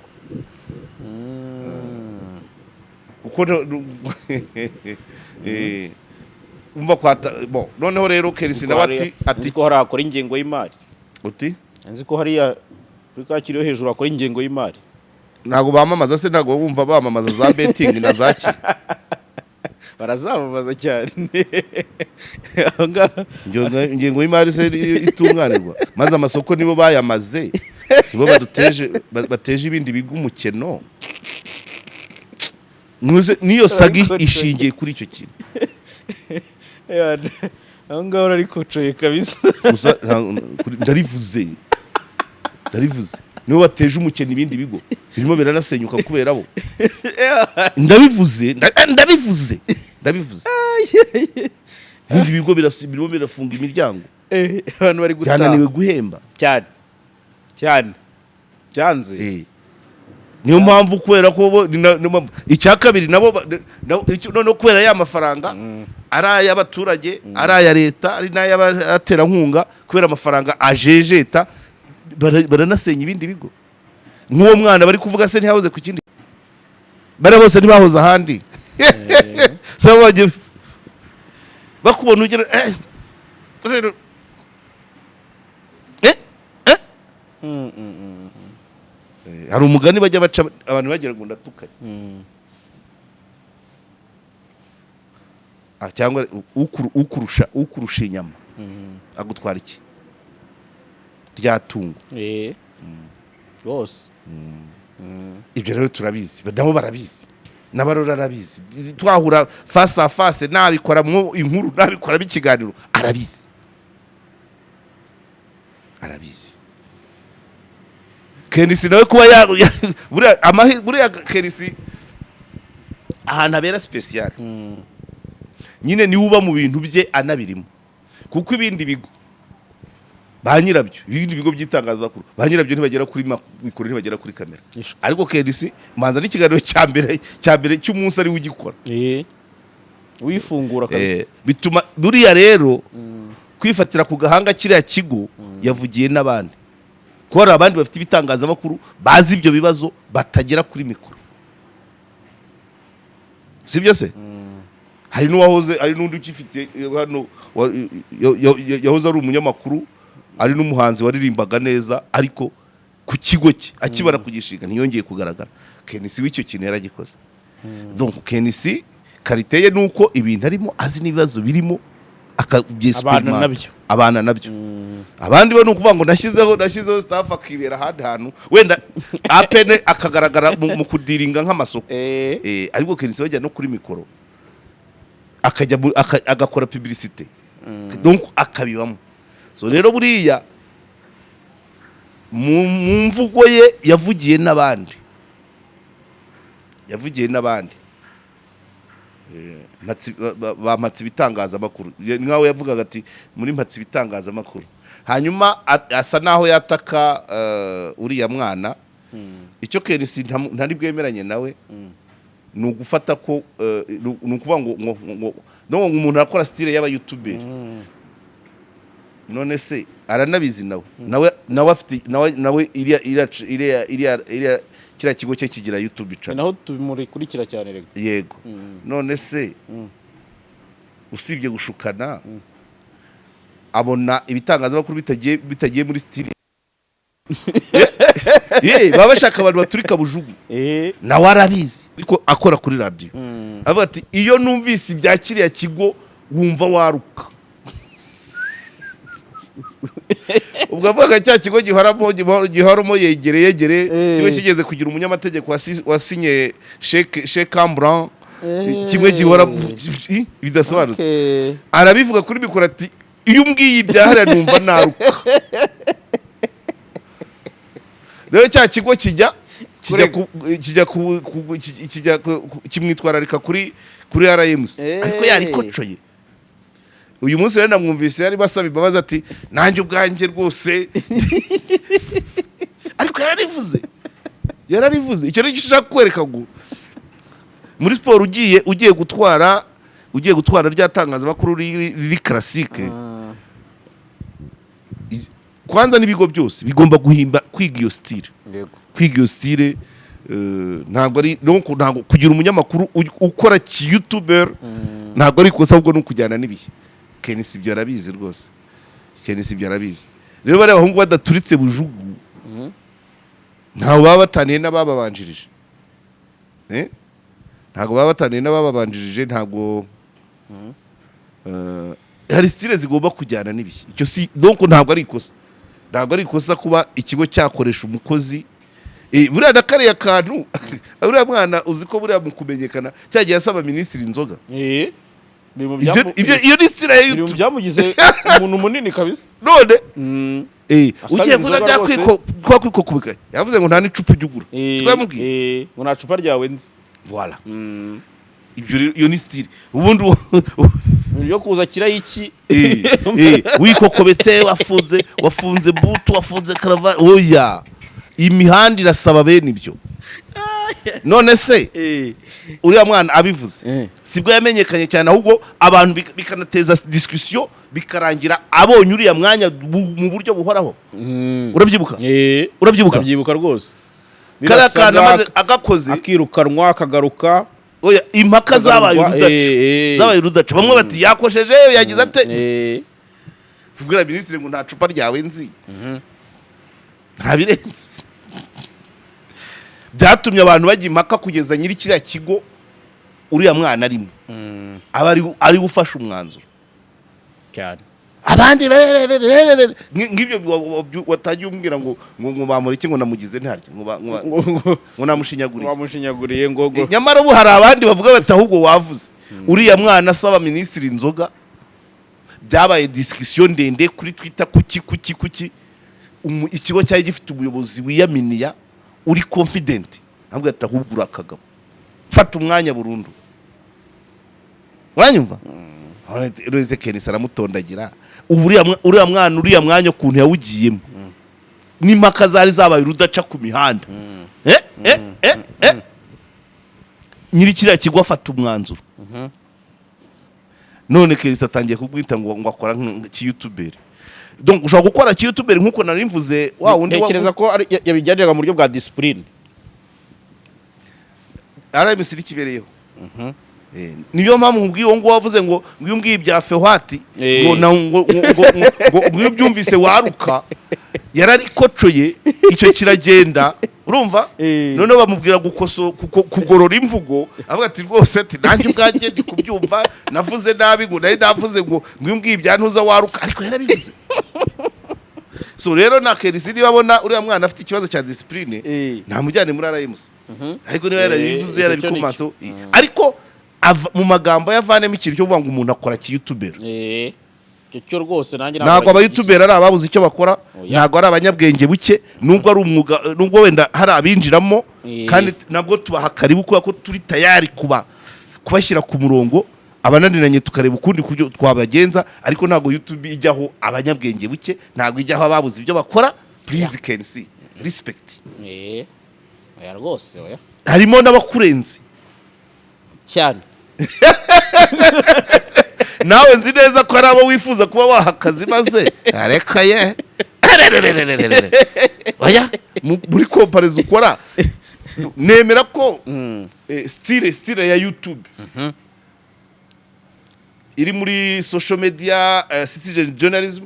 kuko umva kwata noneho rero Kenisi nawe ati ko hari akora ingengo y'imari, uti nzi ko hariya kuri Kacyiru yo hejuru akora ingengo y'imari. Ntabwo bamamaza se, ntabwo bumva bamamaza za betting na za ki barazamamaza cyane. Ingengo y'imari se itunganirwa, maze amasoko nibo bayamaze, nibo bateje ibindi bigo umukeno. Niyo sagi ishingiye kuri icyo kintu. Aho ngaho ariko coye kabisa. Ndarivuze nibo bateje umukeno ibindi bigo birimo biranasenyuka kubera bo. Ndabivuze ibindi bigo birimo birafunga imiryango, abantu bari gutaha byananiwe guhemba cyane byanze. Niyo mpamvu kubera ko icya kabiri nabo no kubera ya mafaranga ari ay'abaturage, ari aya leta, ari n'ay'abaterankunga, kubera amafaranga ajejeta baranasenya ibindi bigo. Nk'uwo mwana bari kuvuga se ntiyahoze ku kindi, bari bose ntibahoze ahandi. Saba bakubona ugera rero hari umugani bajya baca abantu bagira ngo ndatukanye, cyangwa ukurusha inyama agutwara iki ryatungo rwose. ibyo rero turabizi nabo barabizi n'abarora arabizi twahura face à face nabikora mu inkuru nabikora bikiganiro arabizi Kenisi nawe kuba buriya Kenisi ahantu abera special nyine niwe uba mu bintu bye anabirimo kuko ibindi bigo ba nyirabyo ibindi bigo by'itangazamakuru ba nyirabyo ntibagera kuri mikoro ntibagera kuri kamera ariko Kenisi manza n'ikiganiro cya mbere cy'umunsi ari ugikora wifungura kabisa bituma buriya rero kwifatira ku gahanga kiriya kigo yavugiye n'abandi ko hari abandi bafite ibitangazamakuru bazi ibyo bibazo batagera kuri mikoro si byo se hari n'uwahoze ari n'undi ukifite hano yahoze ari umunyamakuru ari n'umuhanzi waririmbaga neza ariko ku kigo cye akibara kugishinga ntiyongeye kugaragara Kenisi w'icyo kintu yaragikoze donc Kenisi kariteye nuko ibintu arimo azi n'ibibazo birimo abana nabyo abandi bo nukuvuga ngo nashyizeho staff akibera ahandi hantu wenda apene akagaragara mu kudiringa nk'amasoko ariko Kenisi wajya no kuri mikoro akajya agakora publicité donc akabibamo so rero buriya mu mvugo ye yavugiye n'abandi bamatse ibitangazamakuru nkaho yavugaga ati muri mpatse ibitangazamakuru hanyuma asa naho yataka uriya mwana icyo Kenisi ntari bwemeranye nawe ni ugufata ko ni ukuvuga ngo umuntu akora style y'aba YouTuber none se aranabizi nawe afite nawe iriya kiriya kigo cye kigira YouTube channel naho tubimurikurikira cyane rego yego none se usibye gushukana abona ibitangazamakuru bitagiye muri style baba bashaka abantu baturika bujugu nawe arabizi ariko akora kuri radio avuga ati iyo numvise ibya kiriya kigo wumva waruka ubwo avuga cya kigo gihoramo yegere kigo kigeze kugira umunyamategeko wasinye Sheikh Cambran kimwe gihora bidasobanutse arabivuga kuri mikoro ati iyo umbwiye ibyahara numva naruka rero cya kigo kijya kimwitwararika kuri RMC ariko yarikocoye uyu munsi rero namwumvise yari basaba imbabazi ati nanjye ubwanjye rwose ariko yararivuze icyo nicyo ushaka kwereka ngo muri siporo ugiye gutwara rya tangazamakuru riri classique kwanza n'ibigo byose bigomba kwiga iyo style ntabwo ari ntabwo kugira umunyamakuru ukora ki YouTuber ntabwo ari kosa ahubwo no kujyana n'ibihe Kenisi ibyo arabizi rwose rero bari abahungu badaturitse bujugu ntaho baba bataniye n'abababanjirije ntabwo hari style zigomba kujyana n'ibihe icyo si donc ntabwo ari ikosa kuba ikigo cyakoresha umukozi buriya nakariya kantu buriya mwana uzi ko buriya mu kumenyekana cyagiye asaba minisitiri inzoga iyo ni style ya YouTube byamugize umuntu munini kabisa none ugiye kuzajya kwikokubika yavuze ngo nta n'icupa ujugura siko yamubwiye ngo nta cupa ryawe nzi voilà iyo ni style ubundi yo kuza kirayiki wikokobetse wafunze butu wafunze karava oya imihanda irasaba bene ibyo none se uriya mwana abivuze sibwo yamenyekanye cyane ahubwo abantu bikanateza discussion bikarangira abonye uriya mwanya mu buryo buhoraho urabyibuka urabyibuka rwose karakana maze agakoze akirukanwa akagaruka oya impaka zabaye urudaca bamwe bati yakosheje yagize ate kubwira minisitiri ngo nta cupa ryawe nzi ntabirenze byatumye abantu bajya impaka kugeza nyiri kiriya kigo uriya mwana arimo aba ari gufasha umwanzuro cyane abandi ngibyo watagiye umbwira ngo bamureke ngo namugize ntaryo ngo namushinyaguriye wamushinyaguriye ngo nyamara ubu hari abandi bavuga bati ahubwo wavuze uriya mwana asaba minisitiri inzoga byabaye discussion ndende kuri Twitter kuki ikigo cyari gifite umuyobozi wiyaminiya uri confident ahubwo ati ahubwo urakagabo fata umwanya burundu uranyumva Rose Kenisa aramutondagira uriya mwanya ukuntu yawugiyemo n'impaka zari zabaye urudaca ku mihanda nyiri kiriya kigo afata umwanzuro none Kenisa atangiye kubwita ngo akora nk'iyutuberi donc ushobora gukora kiyutuberi nk'uko nari mvuze wa wundi ntekereza ko yabijyaniraga mu buryo bwa discipline RMC kibereyeho niyo mpamvu nkubwiye ngo wavuze ngo uyu mbwiye bya Fehwati ngo byumvise waruka yararikocoye icyo kiragenda urumva none bamubwira kugorora imvugo avuga ati rwose ati nanjye ubwanjye ndi kubyumva navuze nabi ngo nari navuze ngo uyu mbwiye bya ntuza waruka ariko yarabivuze so rero na Kenisi niba abona uriya mwana afite ikibazo cya discipline nta mujyane muri RMC ariko niba yarabivuze yarabikomaso ariko mu magambo yavanemo ikintu cyo kuvuga ngo umuntu akora kiyutubera cyo rwose nanjye ntabwo abayutubera ari ababuze icyo bakora ntabwo ari abanyabwenge buke nubwo ari umwuga nubwo wenda hari abinjiramo kandi nabwo tubaha karibu kuko turi tayari kubashyira ku murongo abananiranye tukareba ukundi kuryo twabagenza ariko ntabwo YouTube ijyaho abanyabwenge buke ntabwo ijyaho ababuze ibyo bakora please can see respect oya rwose oya harimo n'abakurenze cyane nawe nzi neza ko ari abo wifuza kuba waha akazi maze areka ye oya muri komparizo ukora nemera ko style ya YouTube iri muri social media citizen journalism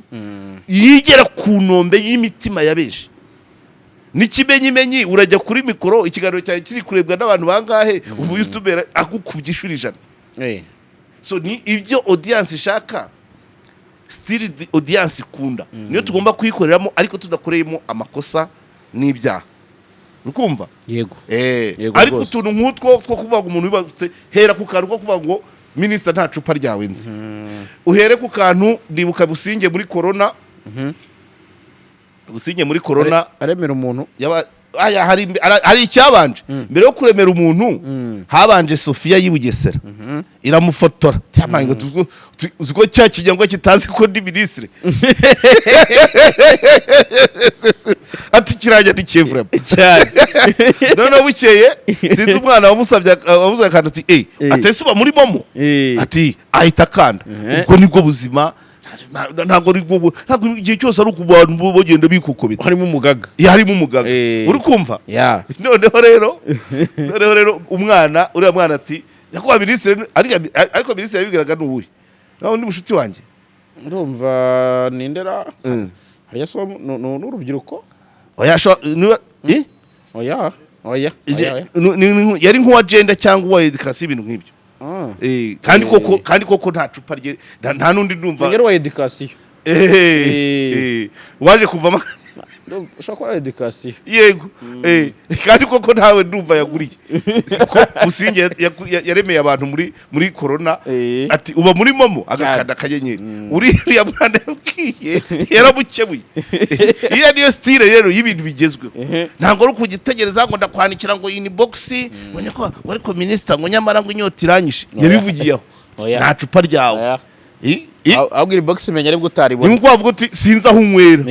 yigera ku ntombe y'imitima yabeje n'ikimenyimenyi urajya kuri mikoro ikiganiro cyawe kiri kurebwa n'abantu bangahe ubu YouTuber agukubye ishuri ijana so ni ibyo audience ishaka still the audience ikunda niyo tugomba kuyikoreramo ariko tudakoreyemo amakosa n'ibyaha urukumva yego ariko utuntu nk'utwo two kuvuga ngo umuntu wibatse hera ku kantu ko kuvuga ngo minister nta cupa ryawe nzi uhere ku kantu ndibuka Businge muri corona Businge muri corona aremera umuntu hari icyabanje mbere yo kuremera umuntu habanje Sofia y'Ibugesera iramufotora cyamanga uziko cya kijyango kitazi ko ndi ministre ati kirajya dikevra cyane none bukeye sinzi umwana wamusabye kandi ati atese uba muri momo ati ahita kanda ubwo nibwo buzima ntabwo igihe cyose ari ukubantu bagenda bikukobita harimo umugaga uri kumva noneho rero uriya mwana ati yakuba minisitiri ariko minisitiri yabibwiraga n'uwuhe naho undi mushuti wanjye urumva nindera hariya so n'urubyiruko yari nk'uwa agenda cyangwa uwa edikasi ibintu nk'ibyo kandi koko nta cupa rye nta nundi ndumva ngero wa education waje kuvamo ushaka education yego kandi koko ntawe ndumva yaguriye kuko Businge yaremeye abantu muri corona ati uba muri momo agakanda akanyenyeri uriya mwana yabwiye yarabukebuye iyo niyo style rero y'ibintu bigezweho ntabwo ari ukugitegereza ngo ndakwandikira ngo inbox ngo ko ariko minister ngo nyamara ngo inyota iranyishe yabivugiyeho nta cupa ryawe ahubwo inbox menya ari bwo utaribona ni kwavuga uti sinza aho unywera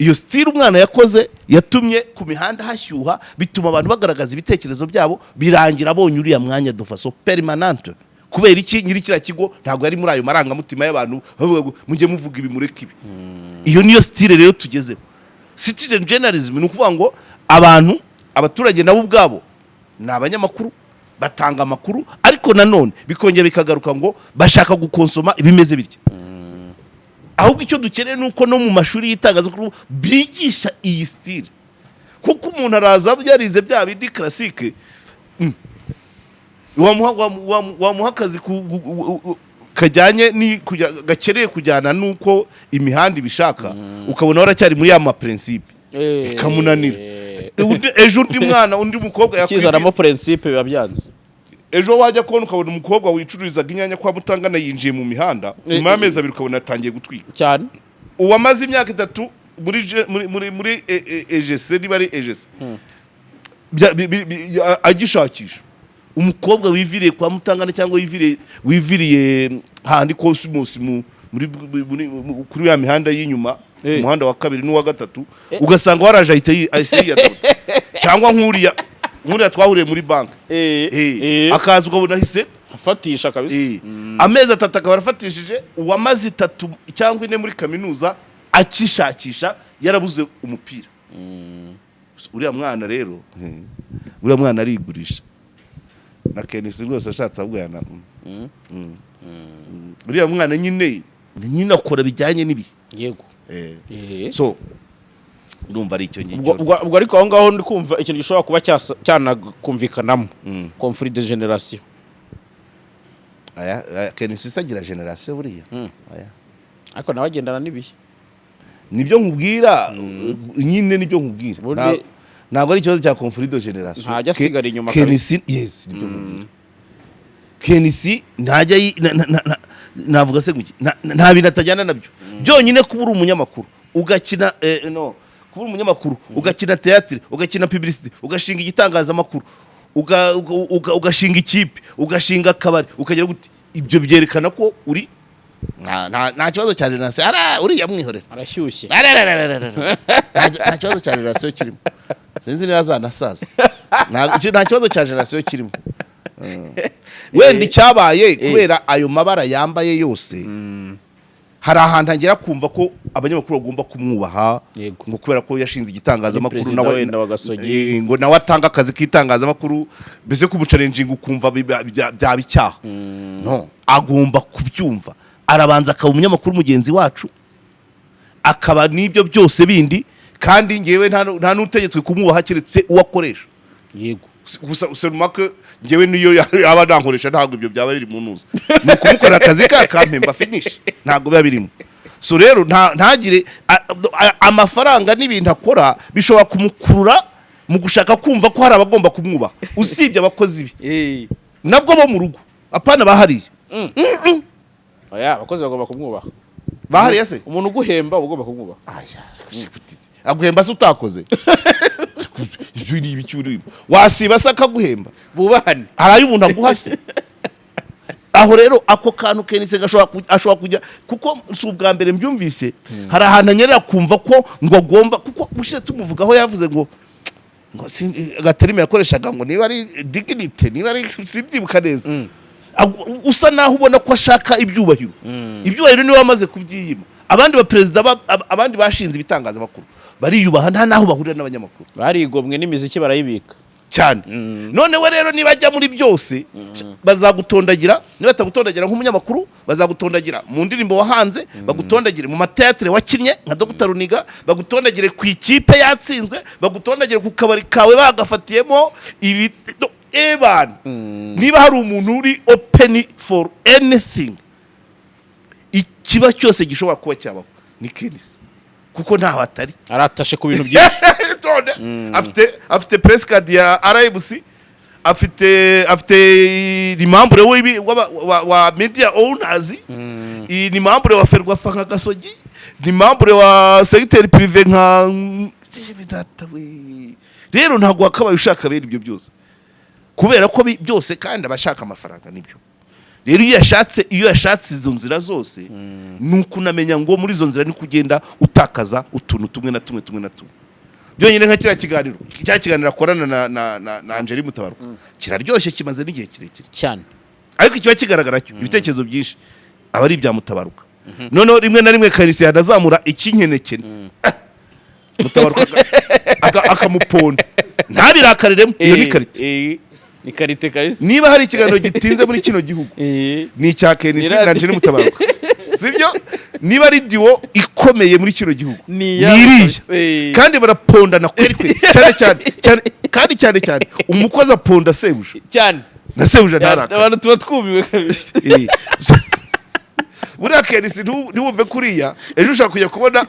iyo style umwana yakoze yatumye ku mihanda hashyuha bituma abantu bagaragaza ibitekerezo byabo birangira abonye uriya mwanya dufaso permanente kubera iki nyiri kira kigo ntabwo yari muri ayo marangamutima y'abantu mujye muvuga ibi mureke ibi iyo niyo style rero tugezeho citizen journalism ni ukuvuga ngo abaturage nabo ubwabo ni abanyamakuru batanga amakuru ariko nanone bikongera bikagaruka ngo bashaka gukonsoma ibimeze bityo ahubwo icyo dukeneye nuko no mu mashuri y'itangazamakuru bigisha iyi style kuko umuntu araza yarize bya bindi classique wamuha akazi kajyanye gakereye kujyana nuko imihanda ibishaka ukabona waracyari muri ya ma principe bikamunanira ejo undi mukobwa kizanamo principe biba byanze ejo wajya kubona ukabona umukobwa wicururizaga inyanya kwa Mutangana yinjiye mu mihanda nyuma y'amezi abiri ukabona atangiye gutwika cyane uwamaze imyaka 3 muri EGC niba ari EGC agishakisha umukobwa wiviriye kwa Mutangana cyangwa wiviriye handi Cosmos kuri ya mihanda y'inyuma umuhanda wa kabiri n'uwa gatatu ugasanga waraje ahise cyangwa nkuriya twahuriye muri banki akaza ukabona ahise afatisha kabisa amezi 3 akaba arafatishije uwamaze 3 cyangwa 4 muri kaminuza akishakisha yarabuze umupira uriya mwana rero uriya mwana arigurisha na Kenisi rwose ashatse abwana uriya mwana nyine akora bijyanye n'ibi yego so urumva ari icyo ngicyo ubwo ariko aho ngaho ndi kumva ikintu gishobora kuba cyanakumvikanamo conflit de generation Kenisi sagira generation buriya ariko nawe agendana n'ibihe nibyo nkubwira nyine nibyo nkubwira ntabwo ari ikibazo cya conflit de generation ntajya asigara inyuma Kenisi yes nibyo nkubwira Kenisi ntajya navuga se guki nta bintu atajyana nabyo byonyine kuba uri umunyamakuru ugakina kuba umunyamakuru ugakina theatre ugakina publicity ugashinga igitangazamakuru ugashinga ikipe ugashinga akabari ukagera gute ibyo byerekana ko uri nta kibazo cya generation uriya mwihorera arashyushye nta kibazo cya generation kirimo sinzi niba azanasaza nta kibazo cya generation kirimo wenda icyabaye kubera ayo mabara yambaye yose hari ahantu agera kumva ko abanyamakuru bagomba kumwubaha ngo kubera ko yashinze igitangazamakuru nawe ngo nawe atanga akazi k'itangazamakuru mbese kumucarenjinga ukumva byaba icyaha no agomba kubyumva arabanza akaba umunyamakuru mugenzi wacu akaba n'ibyo byose bindi kandi ngewe nta n'utegetswe kumwubaha keretse uwakoresha yego gusa userumake ngewe niyo yaba nankoresha ntabwo ibyo byaba biri mu ntuza ni ukumukorera akazi kampemba finish ntabwo biba birimo so rero ntagire amafaranga n'ibintu akora bishobora kumukurura mu gushaka kumva ko hari abagomba kumwubaha usibye abakozi be nabwo bo mu rugo apana bahariye abakozi bagomba kumwubaha bahariye se umuntu uguhemba ugomba kumwubaha aguhemba se utakoze ibyo ni ibicyurimo wasiba se akaguhemba bubahane harayo umuntu aguha se aho rero ako kantu Kenisi ashobora kujya kuko si ubwa mbere mbyumvise hari ahantu anyerera kumva ko ngo agomba kuko ushize tumuvugaho yavuze ngo gaterime yakoreshaga ngo niba ari dignity niba ari sibyibuka neza usa naho ubona ko ashaka ibyubahiro niwe wamaze kubyiyima abandi ba president abandi bashinze ibitangazamakuru bariyubaha nta naho bahurira n'abanyamakuru barigomwe n'imiziki barayibika cyane none we rero niba ajya muri byose bazagutondagira niba atagutondagira nk'umunyamakuru bazagutondagira mu ndirimbo wahanze bagutondagire mu mateatre wakinnye nka Dr Runiga bagutondagire ku ikipe yatsinzwe bagutondagire ku kabari kawe bagafatiyemo ibi niba hari umuntu uri open for anything ikiba cyose gishobora kuba cyabaho ni Kenisi kuko ntaho atari aratashe ku bintu byinshi afite press card ya RMC afite limambre wa media owners ni membre wa Ferwafa nka Gasogi ni membre wa secteur privé nka rero ntago akabaye ushaka bene ibyo byose kubera ko byose kandi abashaka amafaranga nibyo rero iyo yashatse izo nzira zose nuko unamenya ngo muri izo nzira ni kugenda utakaza utuntu tumwe na tumwe byonyine nka kiriya kiganiro akorana na Angeli Mutabaruka kiraryoshye kimaze n'igihe kirekire cyane ariko kiba kigaragara cyo ibitekerezo byinshi aba ari ibya Mutabaruka noneho rimwe na rimwe Kenisi yanazamura ikinkenekene Mutabaruka akamuponda ntabirakariremo iyo ni karite ni karite kabisa niba hari ikiganiro gitinze muri kino gihugu ni icya Kenisi na Angeli Mutabaruka sibyo niba ari diwo ikomeye muri kino gihugu niriya kandi barapondana kweri cyane umukozi aponda sebuja cyane na sebuja ntaraka abantu tuba twumiwe kabisa buriya Kenisi ntiwumve kuriya ejo ushaka kujya kubona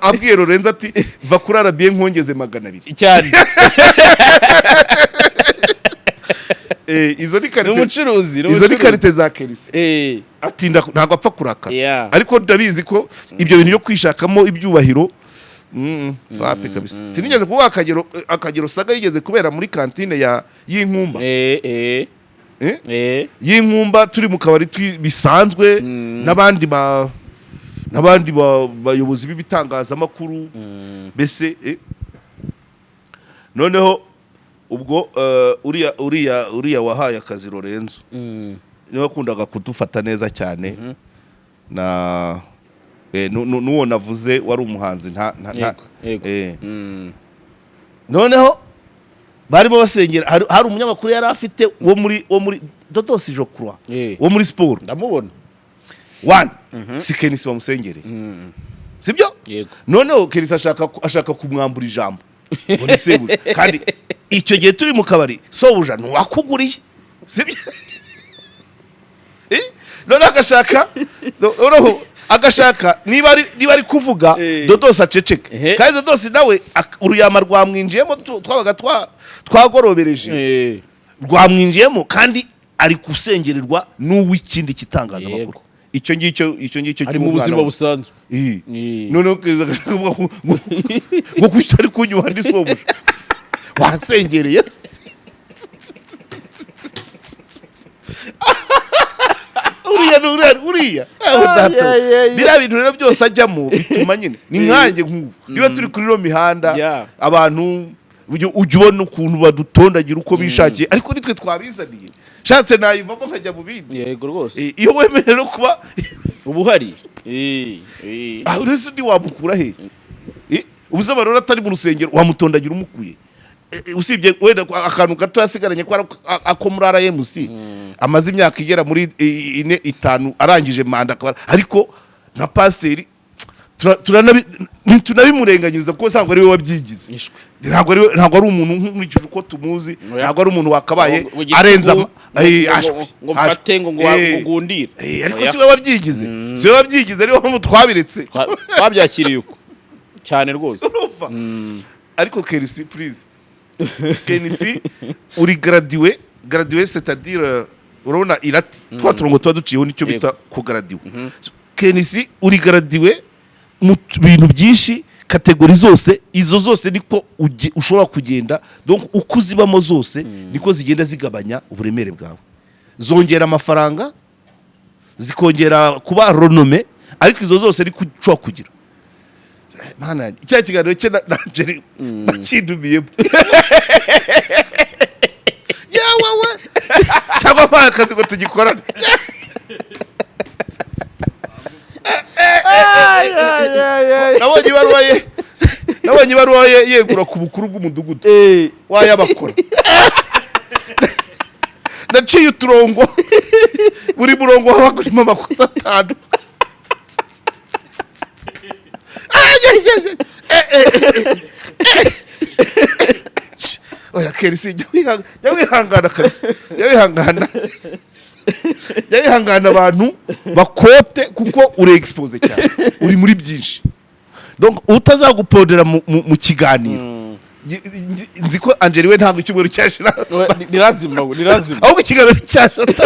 abwiye Lorenzo ati va kuri arabiye nkongeze 200 cyane izo ni karite n'umucuruzi izo ni karite za Kenisi atinda ntabwo apfa kurakara ariko ndabizi ko ibyo bintu byo kwishakamo ibyubahiro wapi kabisa sinigeze kuvuga akagero saga yigeze kubera muri kantine y'inkumba y'inkumba turi mu kabari bisanzwe n'abandi bayobozi b'ibitangazamakuru mbese noneho ubwo uriya wahaye akazi Lorenzo niwe wakundaga kudufata neza cyane na n'uwo navuze wari umuhanzi noneho barimo basengera hari umunyamakuru yari afite wo muri Dodos Jocroix wo muri sport ndamubona si Kenisi wamusengereye sibyo noneho Kenisi ashaka kumwambura ijambo muri sebuja kandi icyo gihe turi mu kabari sobuja ntiwakuguriye sibyo noneho agashaka niba ari kuvuga Dodos aceceke kandi Dodos nawe uruyama rwamwinjiyemo twabaga twagorobereje rwamwinjiyemo kandi ari gusengererwa n'uw'ikindi kitangazamakuru icyo ngicyo ari mu buzima busanzwe noneho keza ngo kutari kunyuha ndi sobuja wansengereye uriya biriya bintu rero byose ajyamo bituma nyine ni nkanjye nk'ubu niba turi kuri ino mihanda abantu ujya ubona ukuntu badutondagira uko bishakiye ariko nitwe twabizaniye shatse nayivamo nkajya mu bindi yego rwose iyo wemeye no kuba ubuhari uretse undi wamukura he ubuzima rero atari mu rusengero wamutondagira umukuye usibye wenda akantu gato yasigaranye ko ako muri RMC amaze imyaka igera muri 4-5 arangije manda ariko nka paseri tunabimurenganyiriza kuko sangwa ari we wabyigize ntabwo ari umuntu nkurikije uko tumuzi ntabwo ari umuntu wakabaye arenza ngo mfate ngo ngundire ariko si we wabyigize si we wabyigize ariho mpamvu twabiretse twabyakiriye uko cyane rwose ariko Kenisi please Kenisi uri gradué c'est-à-dire urabona irati twa turongo tuba duciyeho nicyo bita ku gradué Kenisi uri gradué mu bintu byinshi kategori zose izo zose niko ushobora kugenda donc uko zibamo zose niko zigenda zigabanya uburemere bwawe zongera amafaranga zikongera kuba renome ariko izo zose niko ushobora kugira mana icya kiganiro cye na Angeli nakidumiyemo yawe cyangwa mpakazi ngo tugikorane nabonye ibaruwa ye yegura ku bukuru bw'umudugudu wayabakora naciye uturongo buri murongo wabaga urimo amakosa 5 oya Kenisi jya wihangana kabisa jya wihangana abantu bakote kuko uri expose cyane uri muri byinshi donc utazagupodera mu kiganiro nzi ko Angeli we ntabwo icyubwero cyashira nirazima ahubwo ikiganiro cyashata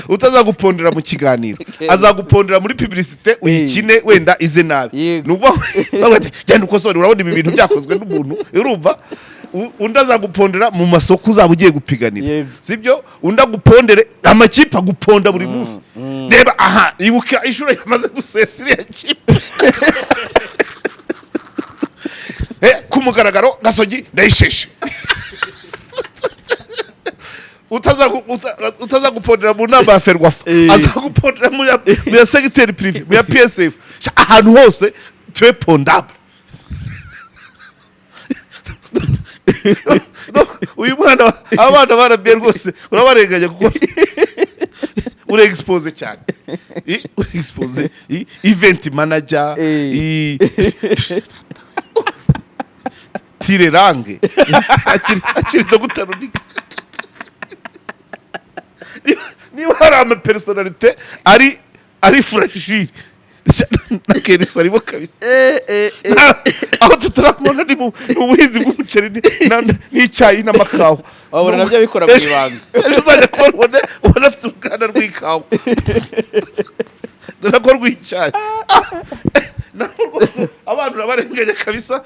utazagupondera mu kiganiro azagupondera muri publicité uyikine wenda ize nabi nuba genda ukosore urabona ibi bintu byakozwe n'umuntu urumva undi azagupondera mu masoko uzaba ugiye gupiganira sibyo undi agupondere amakipe aguponda buri munsi reba aha ibuka ishuro yamaze gusesa iriya kipe ku mugaragaro Gasogi ndayisheshe utazagupondera mu nama ya Ferwafa azagupondera mu ya secteur privé mu ya PSF ahantu hose tu es pondable uyu mwana abana barabye rwose urabarenganya kuko uri expose cyane uri expose event manager tire range akiri dogutaro niba hari amapersonalite ari fragile na Kenisi arimo kabisa aho tutaramubona ni mu buhinzi bw'umuceri n'icyayi n'amakawa wabona nabyo abikora mu ibanga ejo uzajya kubona ubona afite uruganda rw'ikawa narwo rw'icyayi naho rwose abantu urabarenganya kabisa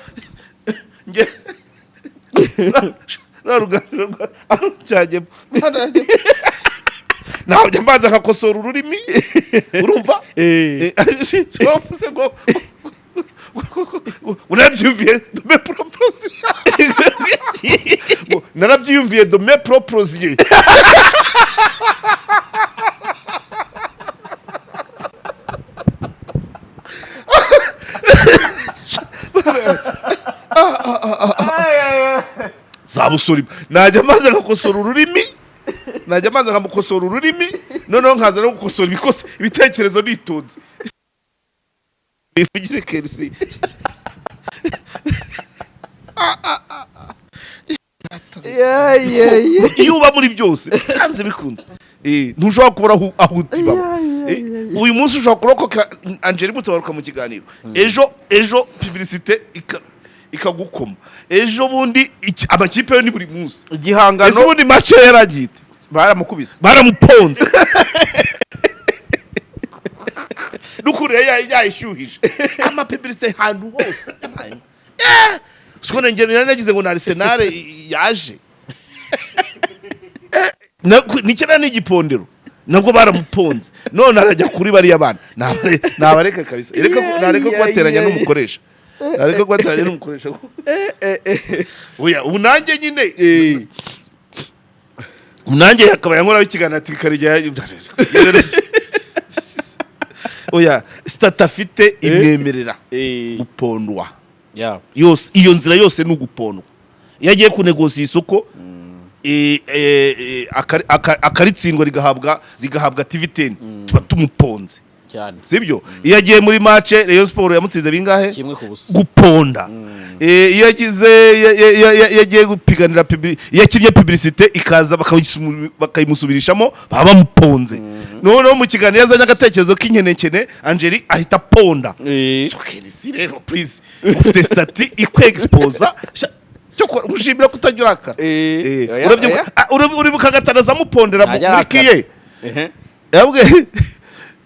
ruganda arujyanyemo ntabwo mbanza nkakosora ururimi urumva wavuze ngo unabyumviye dome proposiye narabyiyumviye dome proposiye za busori najya maze nkakosora ururimi noneho nkaza no gukosora ibitekerezo nitonze bivugire Kenisi iyo uba muri byose byanze bikunze ntushobora kubura aho utiba uyu munsi ushobora kurokoka Angeli mutabaruka mu kiganiro ejo publicité ikagukoma ejo bundi amakipe yo ni buri munsi igihangano ejo bundi match yaragiye baramuponze nukuri yayishyuhije amapublicité hantu hose siko ngene nagize ngo na Arsenal yaje nikera n'igipondero nabwo baramuponze none arajya kuri bari abana nabareka kabisa nareka kubateranya n'umukoresha oya unange nyine unange yakaba yankora ikiganiro ati karija oya stat afite imwemerera gupondwa yose iyo nzira yose n'ugupondwa yagiye kunegosia isoko akaritsindwa rigahabwa TV10 tuba tumuponze cyane sibyo iyo agiye muri match Rayon Sport yamutsinze bingahe guponda iyo yagiye gupiganira yakinnye publicité ikaza bakayimusubirishamo baba muponze noneho mu kiganiro yazanye agatekerezo k'inkenekene Angeli ahita ponda so Kenisi rero please ufite stati ikweexposa cyo mushimira kutagira aka uribuka gatanaza mupondera muri kiye yabwe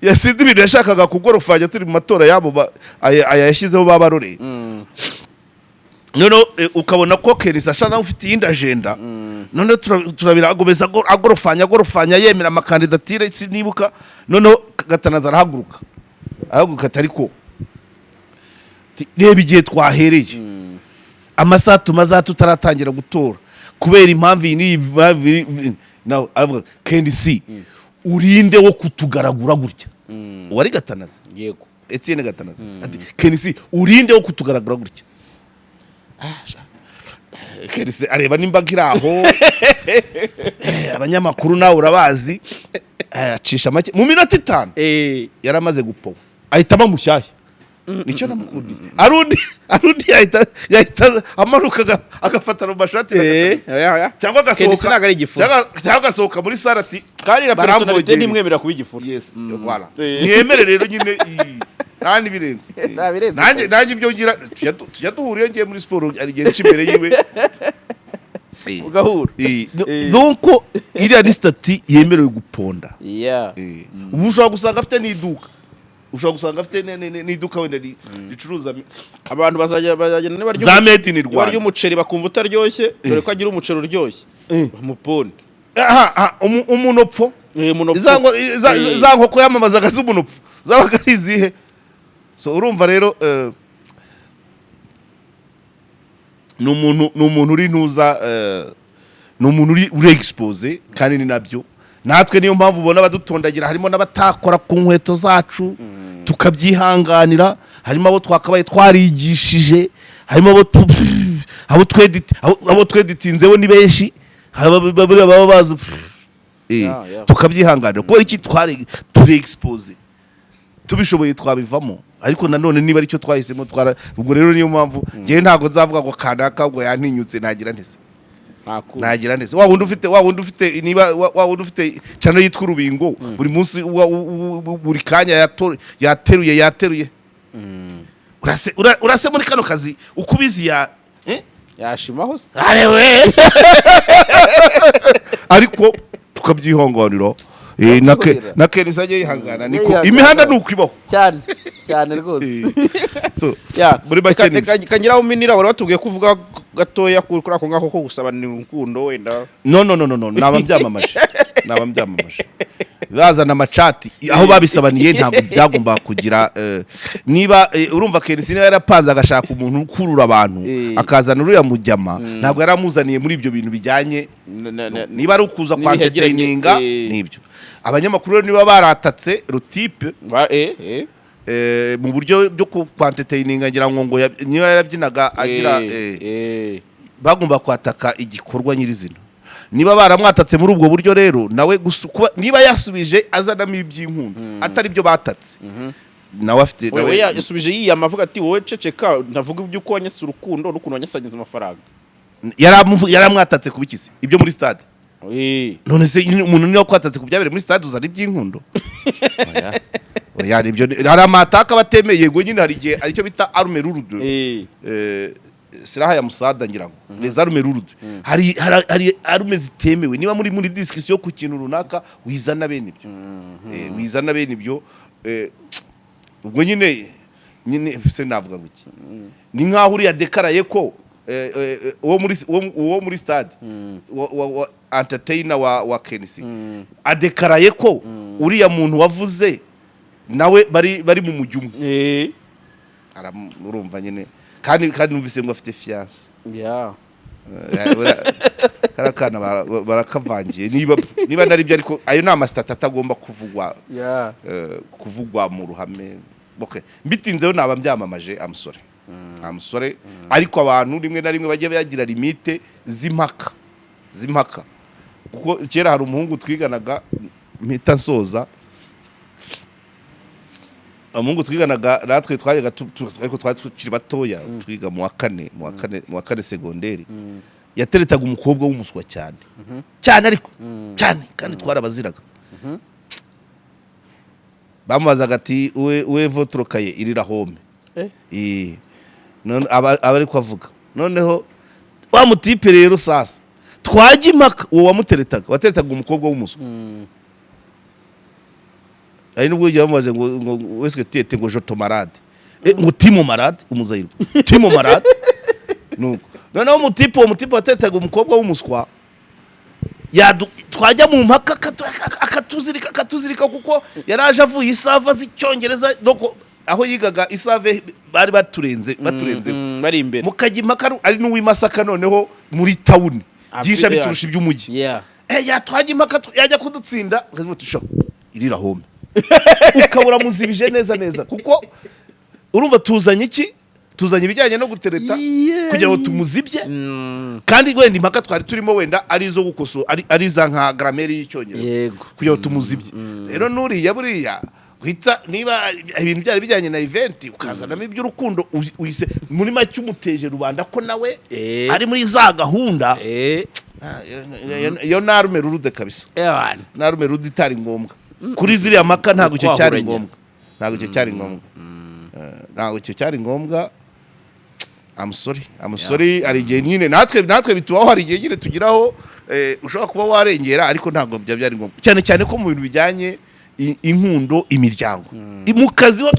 yasinze ibintu yashakaga kugorofanya turi mu matora yabo ayashyizeho babarore none ukabona ko Kenisi ashana ufite yindi agenda none turabiragomeza agorofanya yemera amakandidatire sinibuka none gatanaza arahaguruka atariko reba igihe twahereye amasaha tumaze tutaratangira gutora kubera impamvu iyi nawe avuga Kenisi urinde wo kutugaragura gutya wari gatanaza yego Etienne gatanaza ati Kenisi urinde wo kutugaragura gutya Kenisi areba nimba giraho abanyamakuru nawe urabazi acisha make mu minota 5 yaramaze gupowa ahita bamushyashya nicyo namukundi arundi yahita amanuka agafata mu mashati cyangwa agasohoka muri sarati kandi na personality nimwemera kuba igifuru yes voilà mwemere rero nyine nani birenze nanjye ibyo ngira tujya duhuriye ngiye muri sport ari gihe cy'imbere yiwe ugahura donc iriya ni stati yemerewe guponda ubu ushobora gusanga afite n'iduka ushobora gusanga afite n'iduka wenda ricuruza abantu bazagenda za made in Rwanda barya umuceri bakumva utaryoshye dore ko agira umuceri uryoshye bamuponde umunopfo za nkoko yamamazaga z'umunopfo zabaga ari izihe so urumva rero ni umuntu uri ntuza ni umuntu uri expose kandi ni nabyo natwe niyo mpamvu ubona badutondagira harimo n'abatakora ku nkweto zacu tukabyihanganira harimo abo twakabaye twarigishije harimo abo tweditinzeho ni benshi baba bazi tukabyihanganira kubera iki turi expose tubishoboye twabivamo ariko nanone niba aricyo twahisemo ubwo rero niyo mpamvu ngewe ntabwo nzavuga ngo kanaka ubwo yantinyutse nagira ntese nagira neza wa wundi ufite niba wa wundi ufite channel yitwa Urubingo buri munsi buri kanya yateruye urase muri kano kazi ukubizi yashimaho se arewe ariko tukabyihongonero na Kenisa ajye yihangana niko imihanda nuko cyane rwose so muri bakene kanyiraho minira bari batubwiye kuvuga gatoya kuri ako ngaho ko gusabana urukundo wenda no nababyamamaje bazana amacati aho babisabaniye ntabwo byagomba kugira niba urumva Kenisi niba yarapanze agashaka umuntu ukurura abantu akazana uriya mujyama ntabwo yaramuzaniye muri ibyo bintu bijyanye niba ari ukuza kwa entertaininga nibyo abanyamakuru niba baratatse rotipe mu buryo byo kwa entertaininga ngira ngo niba yarabyinaga agira bagomba kwataka igikorwa nyirizina niba baramwatatse muri ubwo buryo rero nawe niba yasubije azanamo iby'inkundu atari byo batatse nawe afite nawe yasubije yiyama avuga ati wowe ceceka ndavuga iby'uko wanyatse urukundo n'ukuntu wanyasangiza amafaranga yaramwatatse kubikize ibyo muri stade none se umuntu niyo kwatatse kubyabere muri stade uzana iby'inkundo oya ibyo hari amataka batemeye yego nyine hari igihe aricyo bita arme rurudu siraha ya musada ngira ngo les armes lourdes hari arme zitemewe niba muri discussion ku kintu runaka wizana bene ibyo ubwo nyine se navuga ngo iki ni nkaho uri yadekaraye ko uwo muri stade wa entertainer wa Kenisi adekaraye ko uriya muntu wavuze nawe bari mu mujyumu urumva nyine kandi numvise ngo afite fiance karakana barakavangiye niba nari byo ariko ayo nama stata atagomba kuvugwa mu ruhame mbitinzeho naba mbyamamaje amusore ariko abantu rimwe na rimwe bajye bagira limite z'impaka kuko kera hari umuhungu twiganaga mpita nsoza amungu twiganaga natwe twajyaga ariko twari tukiri batoya twiga mu wa kane segonderi yateretaga umukobwa w'umuswa cyane ariko cyane kandi twarabaziraga bamubazaga ati we votre cahier irira home none abari kwavuga noneho wa mutipe rero sasa twajya impaka uwo wateretaga umukobwa w'umuswa ari nubwo yajya bamubaze ngo wese tete ngo joto marade ngo timo marade umuzayirwa timo marade nuko noneho umutipe watetaga umukobwa w'umuswa twajya mu mpaka akatuzirika kuko yaraje avuye isava z'icyongereza doko aho yigaga isave bari baturenze bari imbere mukajya impaka ari n'uwimasaka noneho muri town byinshi biturusha iby'umujyi twajya impaka yajya kudutsinda akavuga irira home ukabura muzibije neza kuko urumva tuzanye ibijyanye no gutereta kugira ngo tumuzibye kandi wenda impaka twari turimo wenda ari izo gukoso ari za nka grammaire y'icyongereza kugira ngo tumuzibye rero nuriya buriya guhita niba ibintu byari bijyanye na event ukazanamo iby'urukundo uyise muri make umuteje rubanda ko nawe ari muri za gahunda iyo narume rurude kabisa narume rurude itari ngombwa kuri ziriya maka ntabwo icyo cyari ngombwa amusori ari igihe nyine natwe bitubaho hari igihe nyine tugiraho ushobora kuba warengera ariko ntabwo byari ngombwa cyane ko mu bintu bijyanye inkundo imiryango mu kazi ho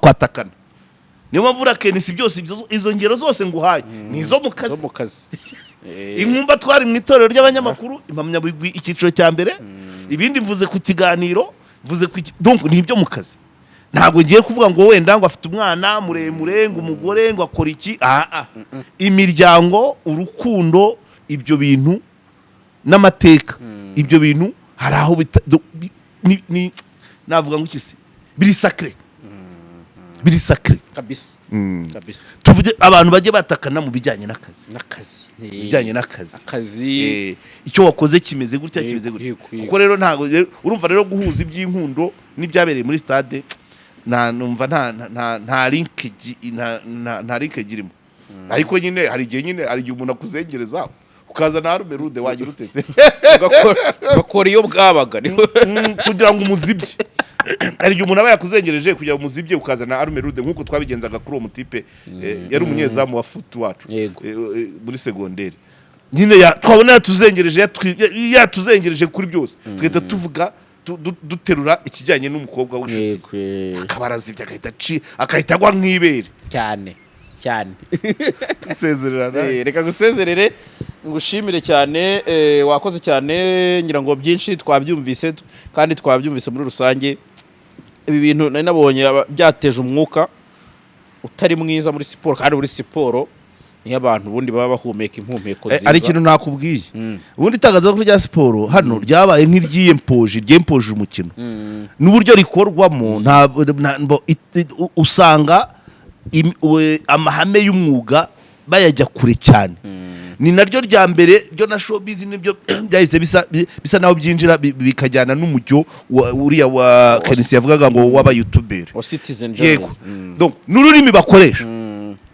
twatakana niyo mpamvu urakenisi byose izo ngero zose nguhaye ni izo mu kazi inkumba twari mu itorero ry'abanyamakuru impamyabigwi icyiciro cya mbere ibindi mvuze ku kiganiro donc ni ibyo mu kazi ntabwo ngiye kuvuga ngo wenda ngo afite umwana muremure ngo umugore ngo akora iki imiryango urukundo ibyo bintu n'amateka ibyo bintu hari aho navuga ngo ikisi biri sacré kabisa tuvuge abantu bajye batakana mu bijyanye n'akazi icyo wakoze kimeze gutya kuko rero ntabwo urumva rero guhuza iby'inkundo n'ibyabereye muri stade nta link girimo ariko nyine hari igihe umuntu akuzengereza ukazana Arume Rude wagira utese ugakora iyo bwabaga kugira ngo umuzibye hari igihe umuntu aba yakuzengereje kugira ngo umuzibye ukazana Arume Rude nk'uko twabigenzaga kuri uwo mutipe yari umunyezamu wa foot wacu muri segonderi nyine twabona yatuzengereje kuri byose tugahita tuvuga duterura ikijyanye n'umukobwa w'inshuti akabarazibye akahita agwa nk'ibere cyane gusezererana reka gusezerere ngushimire cyane wakoze cyane ngira ngo byinshi twabyumvise kandi twabyumvise muri rusange ibi bintu nari nabonye byateje umwuka utari mwiza muri siporo kandi muri siporo niyo abantu ubundi baba bahumeka impumeko nziza ari ikintu nakubwiye ubundi itangazamakuru rya siporo hano ryabaye ryempoje umukino n'uburyo rikorwamo usanga amahame y'umwuga bayajya kure cyane ni naryo rya mbere ryo na showbiz nibyo byahise bisa naho byinjira bikajyana n'umujyo uriya wa Kenisi yavugaga ngo waba YouTuber yego donc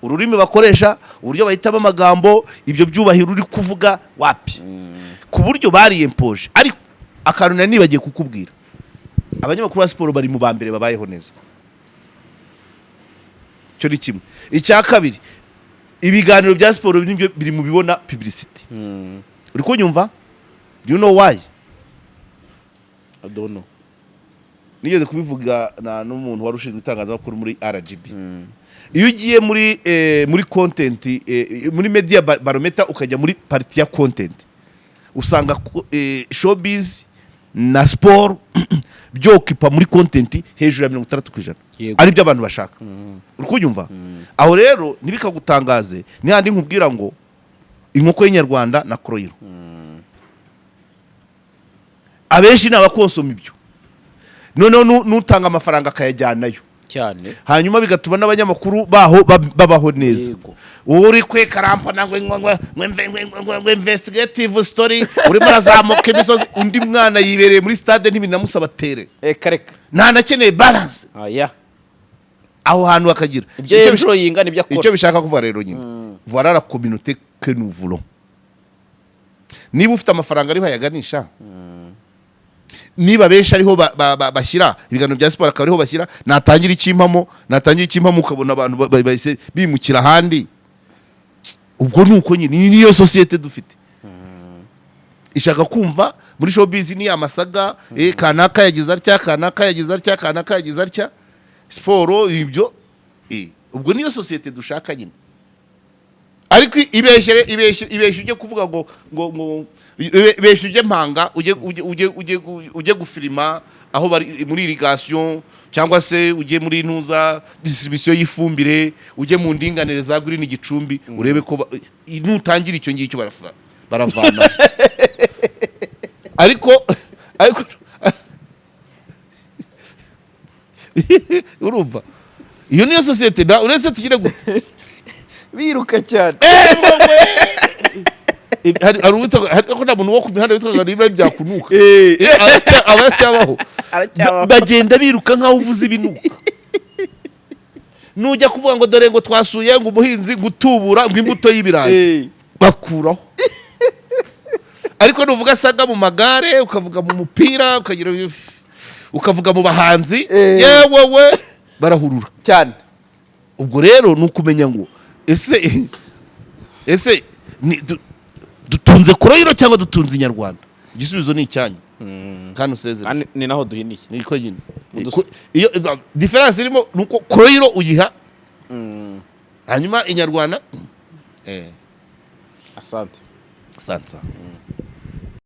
ururimi bakoresha uburyo bahitamo amagambo ibyo byubahiro uri kuvuga wapi ku buryo bariyempoje ariko akantu nibagiye kukubwira abanyamakuru ba siporo bari mu bambere babayeho neza cyo ni kimwe icya kabiri ibiganiro bya siporo biri mu bibona publicity uri kunyumva do you know why I don't know nigeze kubivuga n'umuntu wari ushinzwe itangazamakuru muri RGB iyo ugiye muri content muri media barometer ukajya muri party ya content usanga showbiz na sport byokipa muri content hejuru ya 60% ari byo abantu bashaka uri kunyumva aho rero ntibikagutangaze ni handi nkubwira ngo inkoko y'inyarwanda na kroiro abenshi n'abakonsoma ibyo noneho nutanga amafaranga akayajyanayo cyane hanyuma bigatuma n'abanyamakuru babaho neza uri kwekarampa ngo investigative story urimo arazamuka imisozi undi mwana yibereye muri stade ntibinamusaba tere kareka nta nakeneye balance aho hantu akagira icyo bishaka kuvuga rero nyine voilà la communauté que nous voulons niba ufite amafaranga ariho yaganisha niba benshi ariho bashyira ibiganiro bya siporo akaba ariho bashyira natangira ikimpamo ukabona abantu bahise bimukira ahandi ubwo nuko nyine niyo societe dufite ishaka kumva muri showbiz ni amasaga kanaka yagize atya siporo ibyo ubwo niyo societe dushaka nyine ariko ibeshye ujye kuvuga ngo ibeshye ujye mpanga ujye gufilima aho bari muri irrigation cyangwa se ujye muri ntuza distribution y'ifumbire ujye mu ndinganire za Green Gicumbi urebe ko nutangira icyo ngicyo baravana ariko urumva iyo niyo societe uretse tugire gute biruka cyane hari umuntu wo ku mihanda witwaga niba byakunuka abacyabaho bagenda biruka nkaho uvuze ibinuka nujya kuvuga ngo dore ngo twasuye ngo umuhinzi gutubura ngo imbuto y'ibirayi bakuraho ariko nuvuga asaga mu magare ukavuga mu mupira ukavuga mu bahanzi yewe barahurura cyane ubwo rero ni ukumenya ngo ese dutunze kroiro cyangwa dutunze inyarwanda igisubizo ni icyanyu kandi usezera ni naho duhiniye niko nyine iyo difference irimo nuko kroiro uyiha hanyuma inyarwanda asante